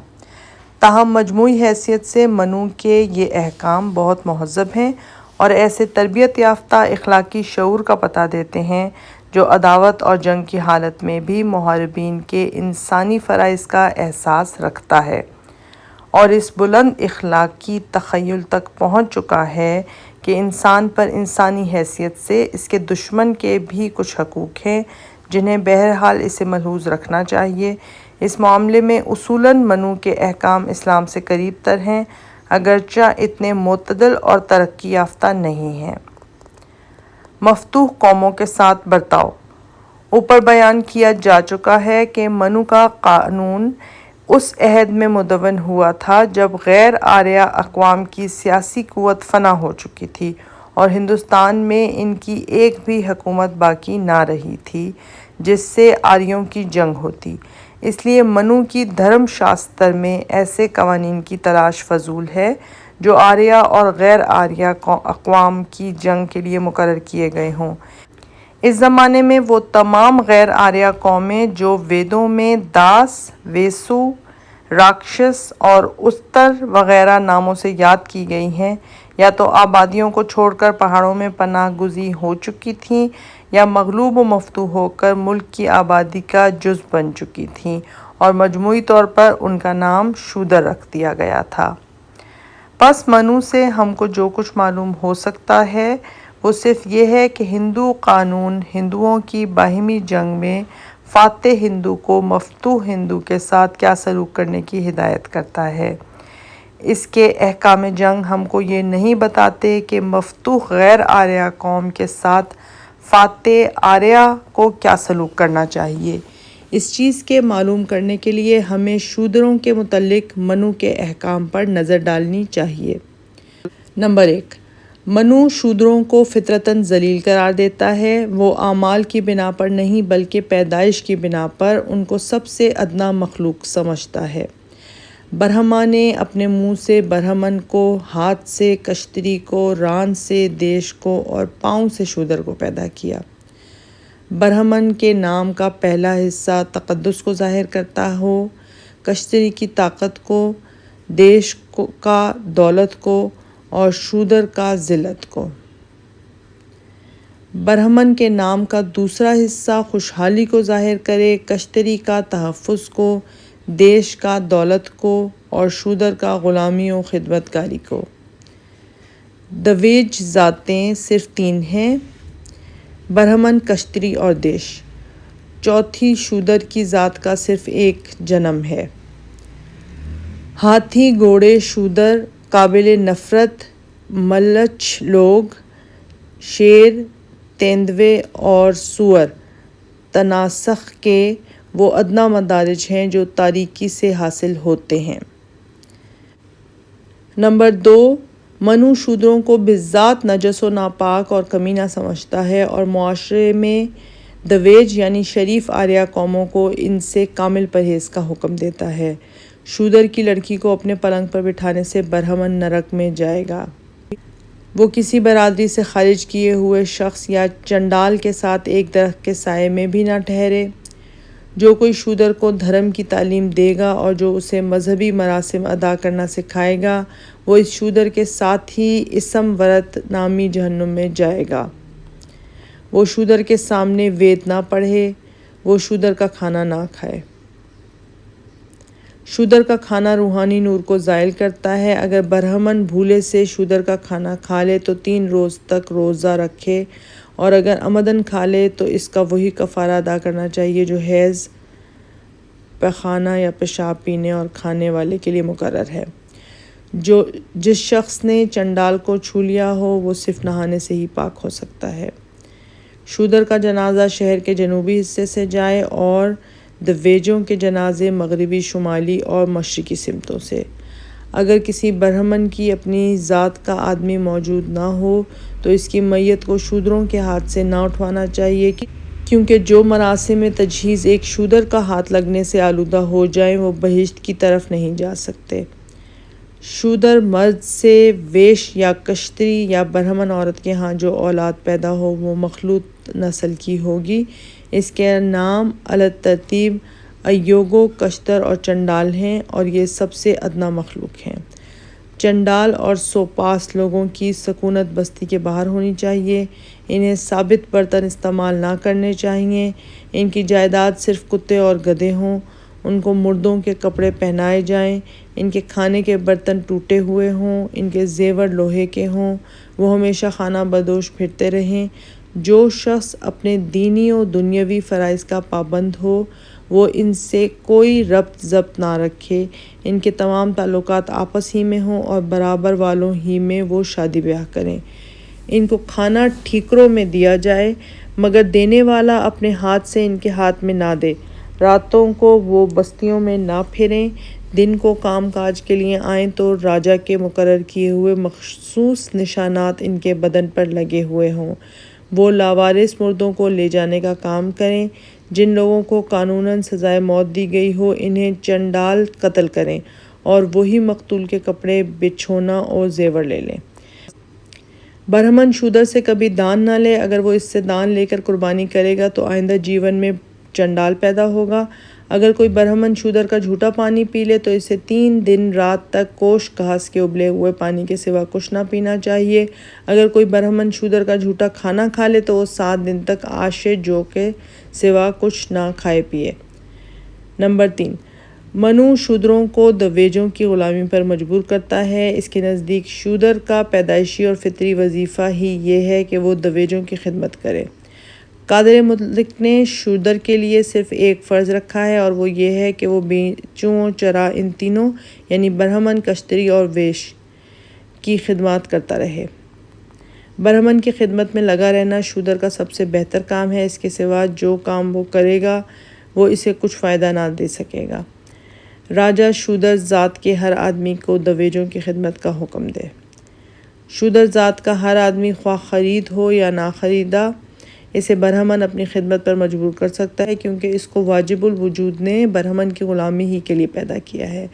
تاہم مجموعی حیثیت سے منو کے یہ احکام بہت مہذب ہیں اور ایسے تربیت یافتہ اخلاقی شعور کا پتہ دیتے ہیں جو عداوت اور جنگ کی حالت میں بھی محاربین کے انسانی فرائض کا احساس رکھتا ہے، اور اس بلند اخلاقی تخیل تک پہنچ چکا ہے کہ انسان پر انسانی حیثیت سے اس کے دشمن کے بھی کچھ حقوق ہیں جنہیں بہرحال اسے ملحوظ رکھنا چاہیے۔ اس معاملے میں اصولاً منو کے احکام اسلام سے قریب تر ہیں، اگرچہ اتنے معتدل اور ترقی یافتہ نہیں ہیں۔ مفتوح قوموں کے ساتھ برتاؤ۔ اوپر بیان کیا جا چکا ہے کہ منو کا قانون اس عہد میں مدون ہوا تھا جب غیر آریہ اقوام کی سیاسی قوت فنا ہو چکی تھی اور ہندوستان میں ان کی ایک بھی حکومت باقی نہ رہی تھی جس سے آریوں کی جنگ ہوتی۔ اس لیے منو کی دھرم شاستر میں ایسے قوانین کی تلاش فضول ہے جو آریہ اور غیر آریہ اقوام کی جنگ کے لیے مقرر کیے گئے ہوں۔ اس زمانے میں وہ تمام غیر آریہ قومیں جو ویدوں میں داس، ویسو، راکشس اور استر وغیرہ ناموں سے یاد کی گئی ہیں، یا تو آبادیوں کو چھوڑ کر پہاڑوں میں پناہ گزین ہو چکی تھیں یا مغلوب و مفتوح ہو کر ملک کی آبادی کا جز بن چکی تھیں اور مجموعی طور پر ان کا نام شودر رکھ دیا گیا تھا۔ پس منو سے ہم کو جو کچھ معلوم ہو سکتا ہے وہ صرف یہ ہے کہ ہندو قانون ہندوؤں کی باہمی جنگ میں فاتح ہندو کو مفتوح ہندو کے ساتھ کیا سلوک کرنے کی ہدایت کرتا ہے۔ اس کے احکام جنگ ہم کو یہ نہیں بتاتے کہ مفتوح غیر آریہ قوم کے ساتھ فاتح آریہ کو کیا سلوک کرنا چاہیے۔ اس چیز کے معلوم کرنے کے لیے ہمیں شودروں کے متعلق منو کے احکام پر نظر ڈالنی چاہیے۔ نمبر 1، منو شودروں کو فطرتاً ذلیل قرار دیتا ہے۔ وہ اعمال کی بنا پر نہیں بلکہ پیدائش کی بنا پر ان کو سب سے ادنیٰ مخلوق سمجھتا ہے۔ برہما نے اپنے منہ سے برہمن کو، ہاتھ سے کشتری کو، ران سے دیش کو اور پاؤں سے شودر کو پیدا کیا۔ برہمن کے نام کا پہلا حصہ تقدس کو ظاہر کرتا ہو، کشتری کی طاقت کو، دیش کا دولت کو اور شودر کا ذلت کو۔ برہمن کے نام کا دوسرا حصہ خوشحالی کو ظاہر کرے، کشتری کا تحفظ کو، دیش کا دولت کو اور شودر کا غلامی و خدمت گاری کو۔ دویج ذاتیں صرف 3 ہیں، برہمن، کشتری اور دیش۔ چوتھی شودر کی ذات کا صرف ایک جنم ہے۔ ہاتھی، گھوڑے، شودر، قابل نفرت ملچ لوگ، شیر، تیندوے اور سور تناسخ کے وہ ادنیٰ مدارج ہیں جو تاریکی سے حاصل ہوتے ہیں۔ نمبر 2، منو شودروں کو بالذات نجس و ناپاک اور کمینہ سمجھتا ہے اور معاشرے میں دویج یعنی شریف آریہ قوموں کو ان سے کامل پرہیز کا حکم دیتا ہے۔ شودر کی لڑکی کو اپنے پلنگ پر بٹھانے سے برہمن نرک میں جائے گا۔ وہ کسی برادری سے خارج کیے ہوئے شخص یا چنڈال کے ساتھ ایک درخت کے سائے میں بھی نہ ٹھہرے۔ جو کوئی شودر کو دھرم کی تعلیم دے گا اور جو اسے مذہبی مراسم ادا کرنا سکھائے گا وہ اس شودر کے ساتھ ہی اسم ورت نامی جہنم میں جائے گا۔ وہ شودر کے سامنے وید نہ پڑھے، وہ شودر کا کھانا نہ کھائے۔ شودر کا کھانا روحانی نور کو زائل کرتا ہے۔ اگر برہمن بھولے سے شودر کا کھانا کھا لے تو 3 روز تک روزہ رکھے اور اگر عمدن کھا لے تو اس کا وہی کفارہ ادا کرنا چاہیے جو حیض، پخانہ یا پیشاب پینے اور کھانے والے کے لیے مقرر ہے۔ جس شخص نے چنڈال کو چھو لیا ہو وہ صرف نہانے سے ہی پاک ہو سکتا ہے۔ شودر کا جنازہ شہر کے جنوبی حصے سے جائے اور دویجوں کے جنازے مغربی، شمالی اور مشرقی سمتوں سے۔ اگر کسی برہمن کی اپنی ذات کا آدمی موجود نہ ہو تو اس کی میت کو شودروں کے ہاتھ سے نہ اٹھوانا چاہیے، کیونکہ جو مراسم تجہیز ایک شودر کا ہاتھ لگنے سے آلودہ ہو جائیں وہ بہشت کی طرف نہیں جا سکتے۔ شودر مرد سے ویش یا کشتری یا برہمن عورت کے ہاں جو اولاد پیدا ہو وہ مخلوط نسل کی ہوگی۔ اس کے نام الترتیب ایوگو، کشتر اور چنڈال ہیں اور یہ سب سے ادنیٰ مخلوق ہیں۔ چنڈال اور سوپاس لوگوں کی سکونت بستی کے باہر ہونی چاہیے۔ انہیں ثابت برتن استعمال نہ کرنے چاہیے۔ ان کی جائیداد صرف کتے اور گدھے ہوں۔ ان کو مردوں کے کپڑے پہنائے جائیں، ان کے کھانے کے برتن ٹوٹے ہوئے ہوں، ان کے زیور لوہے کے ہوں، وہ ہمیشہ خانہ بدوش پھرتے رہیں۔ جو شخص اپنے دینی و دنیاوی فرائض کا پابند ہو وہ ان سے کوئی ربط ضبط نہ رکھے، ان کے تمام تعلقات آپس ہی میں ہوں اور برابر والوں ہی میں وہ شادی بیاہ کریں۔ ان کو کھانا ٹھیکروں میں دیا جائے مگر دینے والا اپنے ہاتھ سے ان کے ہاتھ میں نہ دے۔ راتوں کو وہ بستیوں میں نہ پھریں، دن کو کام کاج کے لیے آئیں تو راجا کے مقرر کیے ہوئے مخصوص نشانات ان کے بدن پر لگے ہوئے ہوں۔ وہ لاوارث مردوں کو لے جانے کا کام کریں۔ جن لوگوں کو قانوناً سزائے موت دی گئی ہو انہیں چنڈال قتل کریں اور وہی مقتول کے کپڑے، بچھونا اور زیور لے لیں۔ برہمن شودر سے کبھی دان نہ لے، اگر وہ اس سے دان لے کر قربانی کرے گا تو آئندہ جیون میں چنڈال پیدا ہوگا۔ اگر کوئی برہمن شودر کا جھوٹا پانی پی لے تو اسے 3 دن رات تک کوش گھاس کے ابلے ہوئے پانی کے سوا کچھ نہ پینا چاہیے۔ اگر کوئی برہمن شودر کا جھوٹا کھانا کھا لے تو وہ 7 دن تک آش جو کے سوا کچھ نہ کھائے پیے۔ نمبر 3، منو شودروں کو دویجوں کی غلامی پر مجبور کرتا ہے۔ اس کے نزدیک شودر کا پیدائشی اور فطری وظیفہ ہی یہ ہے کہ وہ دویجوں کی خدمت کرے۔ قادر مطلق نے شودر کے لیے صرف ایک فرض رکھا ہے اور وہ یہ ہے کہ وہ بیچوں چرا ان تینوں یعنی برہمن، کشتری اور ویش کی خدمات کرتا رہے۔ برہمن کی خدمت میں لگا رہنا شودر کا سب سے بہتر کام ہے۔ اس کے سوا جو کام وہ کرے گا وہ اسے کچھ فائدہ نہ دے سکے گا۔ راجا شودر ذات کے ہر آدمی کو دویجوں کی خدمت کا حکم دے۔ شودر ذات کا ہر آدمی خواہ خرید ہو یا نہ خریدا اسے برہمن اپنی خدمت پر مجبور کر سکتا ہے کیونکہ اس کو واجب الوجود نے برہمن کی غلامی ہی کے لیے پیدا کیا ہے۔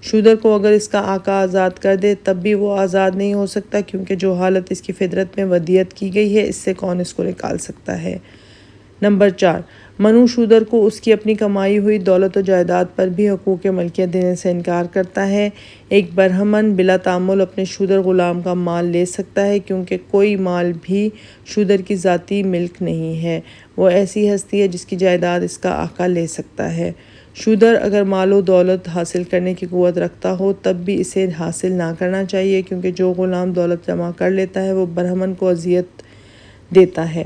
شودر کو اگر اس کا آقا آزاد کر دے تب بھی وہ آزاد نہیں ہو سکتا کیونکہ جو حالت اس کی فطرت میں ودیعت کی گئی ہے اس سے کون اس کو نکال سکتا ہے۔ نمبر 4، منو شودر کو اس کی اپنی کمائی ہوئی دولت و جائیداد پر بھی حقوق ملکیت دینے سے انکار کرتا ہے۔ ایک برہمن بلا تعامل اپنے شودر غلام کا مال لے سکتا ہے کیونکہ کوئی مال بھی شودر کی ذاتی ملک نہیں ہے، وہ ایسی ہستی ہے جس کی جائیداد اس کا آقا لے سکتا ہے۔ شودر اگر مال و دولت حاصل کرنے کی قوت رکھتا ہو تب بھی اسے حاصل نہ کرنا چاہیے کیونکہ جو غلام دولت جمع کر لیتا ہے وہ برہمن کو اذیت دیتا ہے۔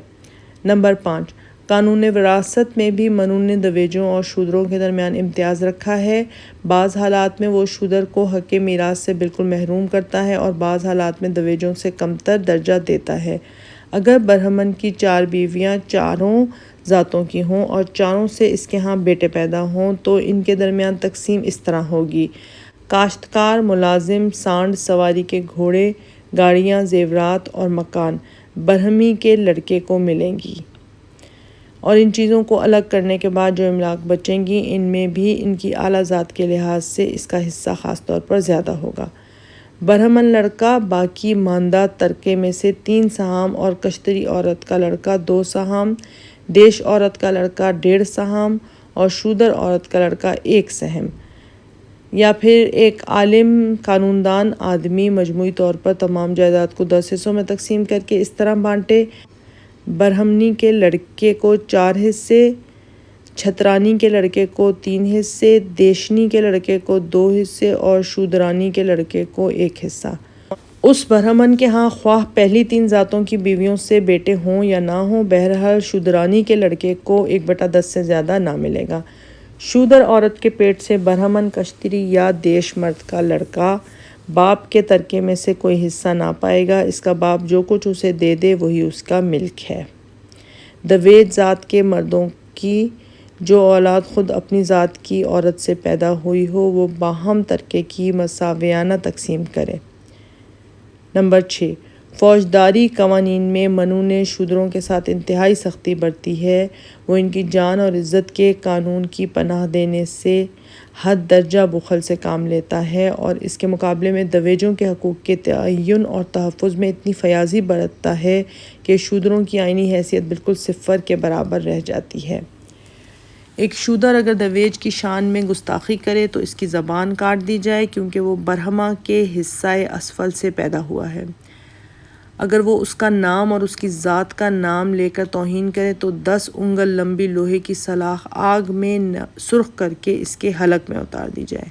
نمبر 5، قانون وراثت میں بھی منو نے دویجوں اور شودروں کے درمیان امتیاز رکھا ہے۔ بعض حالات میں وہ شودر کو حق میراث سے بالکل محروم کرتا ہے اور بعض حالات میں دویجوں سے کمتر درجہ دیتا ہے۔ اگر برہمن کی 4 بیویاں چاروں ذاتوں کی ہوں اور چاروں سے اس کے ہاں بیٹے پیدا ہوں تو ان کے درمیان تقسیم اس طرح ہوگی: کاشتکار، ملازم، سانڈ سواری کے گھوڑے، گاڑیاں، زیورات اور مکان برہمی کے لڑکے کو ملیں گی، اور ان چیزوں کو الگ کرنے کے بعد جو املاک بچیں گی ان میں بھی ان کی اعلیٰ ذات کے لحاظ سے اس کا حصہ خاص طور پر زیادہ ہوگا۔ برہمن لڑکا باقی ماندہ ترکے میں سے 3 سہام اور کشتری عورت کا لڑکا 2 سہام، دیش عورت کا لڑکا 1.5 سہام اور شودر عورت کا لڑکا 1 سہم، یا پھر ایک عالم قانوندان آدمی مجموعی طور پر تمام جائیداد کو 10 حصوں میں تقسیم کر کے اس طرح بانٹے: برہمنی کے لڑکے کو 4 حصے، چھترانی کے لڑکے کو 3 حصے، دیشنی کے لڑکے کو 2 حصے اور شودرانی کے لڑکے کو 1 حصہ۔ اس برہمن کے ہاں خواہ پہلی 3 ذاتوں کی بیویوں سے بیٹے ہوں یا نہ ہوں، بہرحال شودرانی کے لڑکے کو 1/10 سے زیادہ نہ ملے گا۔ شودر عورت کے پیٹ سے برہمن، کشتری یا دیش مرد کا لڑکا باپ کے ترکے میں سے کوئی حصہ نہ پائے گا۔ اس کا باپ جو کچھ اسے دے دے وہی اس کا ملک ہے۔ دویج ذات کے مردوں کی جو اولاد خود اپنی ذات کی عورت سے پیدا ہوئی ہو وہ باہم ترکے کی مساویانہ تقسیم کرے۔ نمبر 6، فوجداری قوانین میں منو نے شودروں کے ساتھ انتہائی سختی برتی ہے۔ وہ ان کی جان اور عزت کے قانون کی پناہ دینے سے حد درجہ بخل سے کام لیتا ہے اور اس کے مقابلے میں دویجوں کے حقوق کے تعین اور تحفظ میں اتنی فیاضی برتتا ہے کہ شودروں کی آئینی حیثیت بالکل 0 کے برابر رہ جاتی ہے۔ ایک شودر اگر دویج کی شان میں گستاخی کرے تو اس کی زبان کاٹ دی جائے کیونکہ وہ برہما کے حصہ اسفل سے پیدا ہوا ہے۔ اگر وہ اس کا نام اور اس کی ذات کا نام لے کر توہین کرے تو 10 انگل لمبی لوہے کی سلاخ آگ میں سرخ کر کے اس کے حلق میں اتار دی جائے۔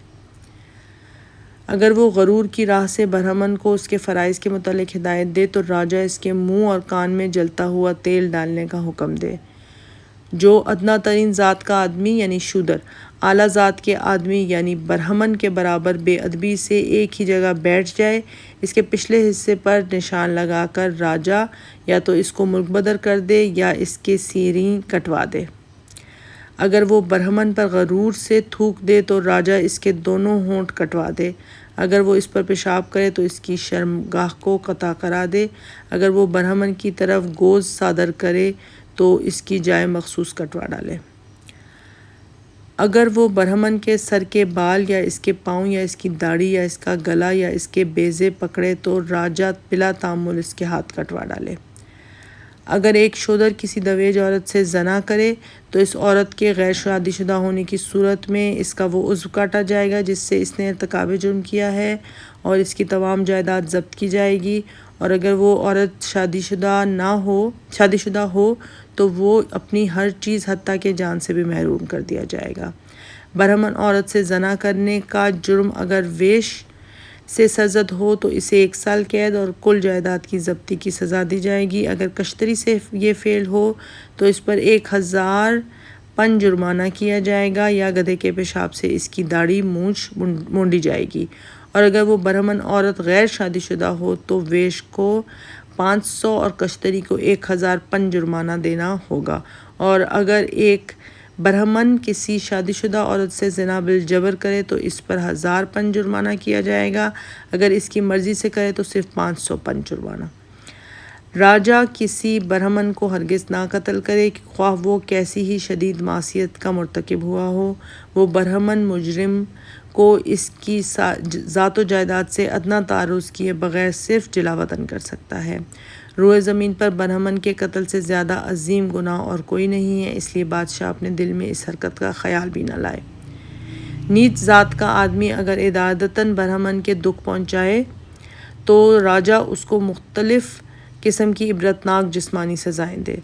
اگر وہ غرور کی راہ سے برہمن کو اس کے فرائض کے متعلق ہدایت دے تو راجہ اس کے منہ اور کان میں جلتا ہوا تیل ڈالنے کا حکم دے۔ جو ادنا ترین ذات کا آدمی یعنی شودر اعلیٰ ذات کے آدمی یعنی برہمن کے برابر بے ادبی سے ایک ہی جگہ بیٹھ جائے، اس کے پچھلے حصے پر نشان لگا کر راجہ یا تو اس کو ملک بدر کر دے یا اس کے سیریں کٹوا دے۔ اگر وہ برہمن پر غرور سے تھوک دے تو راجہ اس کے دونوں ہونٹ کٹوا دے۔ اگر وہ اس پر پیشاب کرے تو اس کی شرمگاہ کو قطع کرا دے۔ اگر وہ برہمن کی طرف گوز صادر کرے تو اس کی جائے مخصوص کٹوا ڈالے۔ اگر وہ برہمن کے سر کے بال یا اس کے پاؤں یا اس کی داڑھی یا اس کا گلا یا اس کے بیضے پکڑے تو راجہ بلا تامل اس کے ہاتھ کٹوا ڈالے۔ اگر ایک شودر کسی دویج عورت سے زنا کرے تو اس عورت کے غیر شادی شدہ ہونے کی صورت میں اس کا وہ عضو کاٹا جائے گا جس سے اس نے ارتکاب جرم کیا ہے اور اس کی تمام جائیداد ضبط کی جائے گی، اور اگر وہ عورت شادی شدہ ہو تو وہ اپنی ہر چیز حتیٰ کہ جان سے بھی محروم کر دیا جائے گا۔ برہمن عورت سے زنا کرنے کا جرم اگر ویش سے سرزد ہو تو اسے 1 سال قید اور کل جائیداد کی ضبطی کی سزا دی جائے گی۔ اگر کشتری سے یہ فعل ہو تو اس پر 1000 پن جرمانہ کیا جائے گا یا گدھے کے پیشاب سے اس کی داڑھی مونچھ مونڈی جائے گی، اور اگر وہ برہمن عورت غیر شادی شدہ ہو تو ویش کو 500 اور کشتری کو 1000 پن جرمانہ دینا ہوگا، اور اگر ایک برہمن کسی شادی شدہ عورت سے زنا بالجبر کرے تو اس پر 1000 پن جرمانہ کیا جائے گا، اگر اس کی مرضی سے کرے تو صرف 500 پن جرمانہ۔ راجہ کسی برہمن کو ہرگز نہ قتل کرے خواہ وہ کیسی ہی شدید معصیت کا مرتکب ہوا ہو۔ وہ برہمن مجرم کو اس کی ذات و جائیداد سے ادنا تعرض کیے بغیر صرف جلا وطن کر سکتا ہے۔ روئے زمین پر برہمن کے قتل سے زیادہ عظیم گناہ اور کوئی نہیں ہے، اس لیے بادشاہ اپنے دل میں اس حرکت کا خیال بھی نہ لائے۔ نیچ ذات کا آدمی اگر ارادتاً برہمن کے دکھ پہنچائے تو راجہ اس کو مختلف قسم کی عبرتناک جسمانی سزائیں دے۔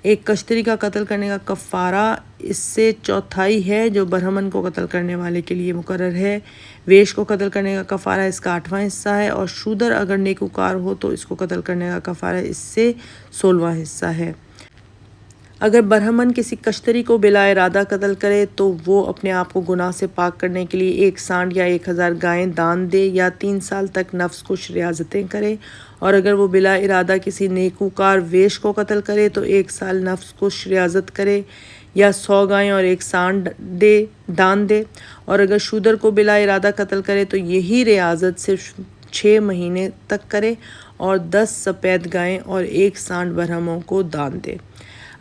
ایک کشتری کا قتل کرنے کا کفارہ اس سے 1/4 ہے جو برہمن کو قتل کرنے والے کے لیے مقرر ہے۔ ویش کو قتل کرنے کا کفارہ اس کا 8واں حصہ ہے، اور شودر اگر نیکوکار ہو تو اس کو قتل کرنے کا کفارہ اس سے 16واں حصہ ہے۔ اگر برہمن کسی کشتری کو بلا ارادہ قتل کرے تو وہ اپنے آپ کو گناہ سے پاک کرنے کے لیے 1 سانڈ یا 1000 گائیں دان دے یا 3 سال تک نفس کش ریاضتیں کرے، اور اگر وہ بلا ارادہ کسی نیکوکار ویش کو قتل کرے تو 1 سال نفس کش ریاضت کرے یا 100 گائیں اور 1 سانڈ دان دے، اور اگر شودر کو بلا ارادہ قتل کرے تو یہی ریاضت صرف 6 مہینے تک کرے اور 10 سفید گائیں اور 1 سانڈ برہموں کو دان دے۔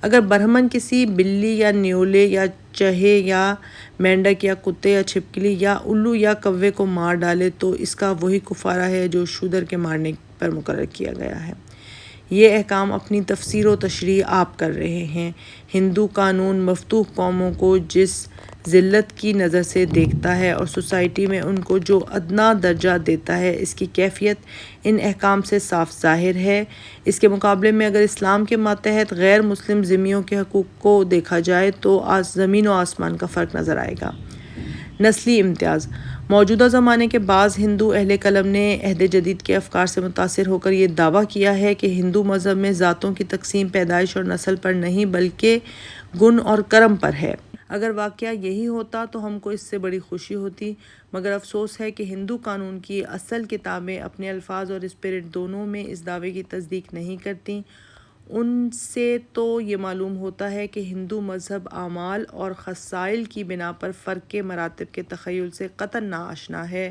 اگر برہمن کسی بلی یا نیولے یا چوہے یا مینڈک یا کتے یا چھپکلی یا الو یا کوے کو مار ڈالے تو اس کا وہی کفارہ ہے جو شودر کے مارنے پر مقرر کیا گیا ہے۔ یہ احکام اپنی تفسیر و تشریح آپ کر رہے ہیں۔ ہندو قانون مفتوح قوموں کو جس ذلت کی نظر سے دیکھتا ہے اور سوسائٹی میں ان کو جو ادنا درجہ دیتا ہے، اس کی کیفیت ان احکام سے صاف ظاہر ہے۔ اس کے مقابلے میں اگر اسلام کے ماتحت غیر مسلم ذمیوں کے حقوق کو دیکھا جائے تو زمین و آسمان کا فرق نظر آئے گا۔ نسلی امتیاز۔ موجودہ زمانے کے بعض ہندو اہل قلم نے عہد جدید کے افکار سے متاثر ہو کر یہ دعویٰ کیا ہے کہ ہندو مذہب میں ذاتوں کی تقسیم پیدائش اور نسل پر نہیں بلکہ گن اور کرم پر ہے۔ اگر واقعہ یہی ہوتا تو ہم کو اس سے بڑی خوشی ہوتی، مگر افسوس ہے کہ ہندو قانون کی اصل کتابیں اپنے الفاظ اور اسپرٹ دونوں میں اس دعوے کی تصدیق نہیں کرتیں۔ ان سے تو یہ معلوم ہوتا ہے کہ ہندو مذہب اعمال اور خصائل کی بنا پر فرق کے مراتب کے تخیل سے قطعاً ناآشنا ہے۔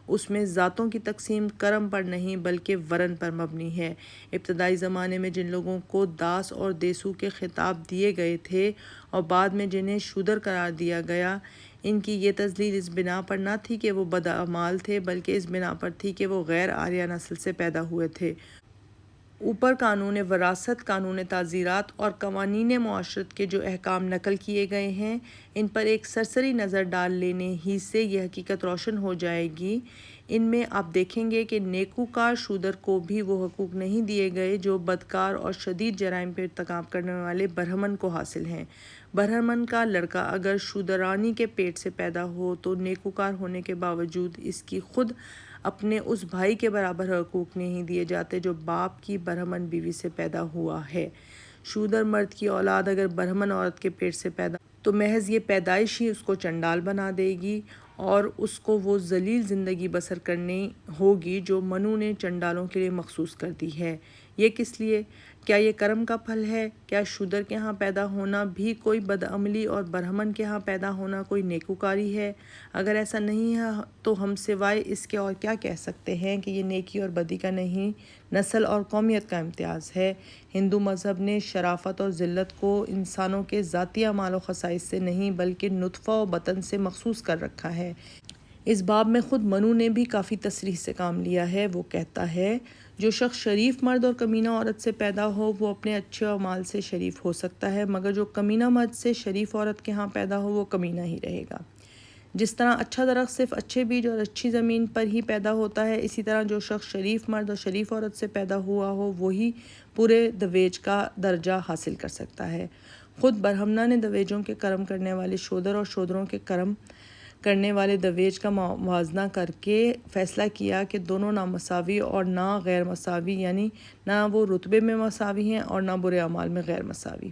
اس میں ذاتوں کی تقسیم کرم پر نہیں بلکہ ورن پر مبنی ہے۔ ابتدائی زمانے میں جن لوگوں کو داس اور دیسو کے خطاب دیے گئے تھے اور بعد میں جنہیں شودر قرار دیا گیا، ان کی یہ تذلیل اس بنا پر نہ تھی کہ وہ بداعمال تھے بلکہ اس بنا پر تھی کہ وہ غیر آریہ نسل سے پیدا ہوئے تھے۔ اوپر قانون وراثت، قانون تعزیرات اور قوانین معاشرت کے جو احکام نقل کیے گئے ہیں، ان پر ایک سرسری نظر ڈال لینے ہی سے یہ حقیقت روشن ہو جائے گی۔ ان میں آپ دیکھیں گے کہ نیکوکار شودر کو بھی وہ حقوق نہیں دیے گئے جو بدکار اور شدید جرائم پر ارتکاب کرنے والے برہمن کو حاصل ہیں۔ برہمن کا لڑکا اگر شودرانی کے پیٹ سے پیدا ہو تو نیکوکار ہونے کے باوجود اس کی خود اپنے اس بھائی کے برابر حقوق نہیں دیے جاتے جو باپ کی برہمن بیوی سے پیدا ہوا ہے۔ شودر مرد کی اولاد اگر برہمن عورت کے پیٹ سے پیدا تو محض یہ پیدائش ہی اس کو چنڈال بنا دے گی اور اس کو وہ ذلیل زندگی بسر کرنی ہوگی جو منو نے چنڈالوں کے لیے مخصوص کر دی ہے۔ یہ کس لیے؟ کیا یہ کرم کا پھل ہے؟ کیا شودر کے ہاں پیدا ہونا بھی کوئی بدعملی اور برہمن کے ہاں پیدا ہونا کوئی نیکوکاری ہے؟ اگر ایسا نہیں ہے تو ہم سوائے اس کے اور کیا کہہ سکتے ہیں کہ یہ نیکی اور بدی کا نہیں، نسل اور قومیت کا امتیاز ہے۔ ہندو مذہب نے شرافت اور ذلت کو انسانوں کے ذاتی اعمال و خصائص سے نہیں بلکہ نطفہ و بطن سے مخصوص کر رکھا ہے۔ اس باب میں خود منو نے بھی کافی تصریح سے کام لیا ہے۔ وہ کہتا ہے، جو شخص شریف مرد اور کمینہ عورت سے پیدا ہو وہ اپنے اچھے اعمال سے شریف ہو سکتا ہے، مگر جو کمینہ مرد سے شریف عورت کے ہاں پیدا ہو وہ کمینہ ہی رہے گا۔ جس طرح اچھا درخت صرف اچھے بیج اور اچھی زمین پر ہی پیدا ہوتا ہے، اسی طرح جو شخص شریف مرد اور شریف عورت سے پیدا ہوا ہو وہی پورے دویج کا درجہ حاصل کر سکتا ہے۔ خود برہمنا نے دویجوں کے کرم کرنے والے شودر اور شودروں کے کرم کرنے والے دویج کا موازنہ کر کے فیصلہ کیا کہ دونوں نہ مساوی اور نہ غیر مساوی، یعنی نہ وہ رتبے میں مساوی ہیں اور نہ برے اعمال میں غیر مساوی۔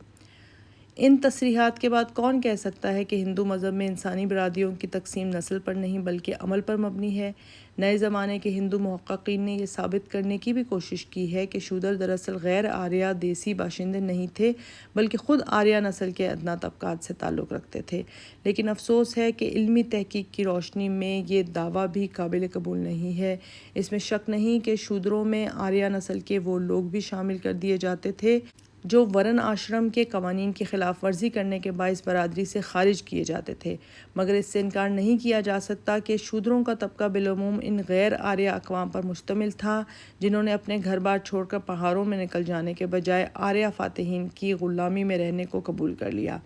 ان تصریحات کے بعد کون کہہ سکتا ہے کہ ہندو مذہب میں انسانی برادریوں کی تقسیم نسل پر نہیں بلکہ عمل پر مبنی ہے؟ نئے زمانے کے ہندو محققین نے یہ ثابت کرنے کی بھی کوشش کی ہے کہ شودر دراصل غیر آریہ دیسی باشندے نہیں تھے بلکہ خود آریہ نسل کے ادنا طبقات سے تعلق رکھتے تھے، لیکن افسوس ہے کہ علمی تحقیق کی روشنی میں یہ دعویٰ بھی قابل قبول نہیں ہے۔ اس میں شک نہیں کہ شودروں میں آریہ نسل کے وہ لوگ بھی شامل کر دیے جاتے تھے جو ورن آشرم کے قوانین کی خلاف ورزی کرنے کے باعث برادری سے خارج کیے جاتے تھے، مگر اس سے انکار نہیں کیا جا سکتا کہ شودروں کا طبقہ بالعموم ان غیر آریہ اقوام پر مشتمل تھا جنہوں نے اپنے گھر بار چھوڑ کر پہاڑوں میں نکل جانے کے بجائے آریہ فاتحین کی غلامی میں رہنے کو قبول کر لیا۔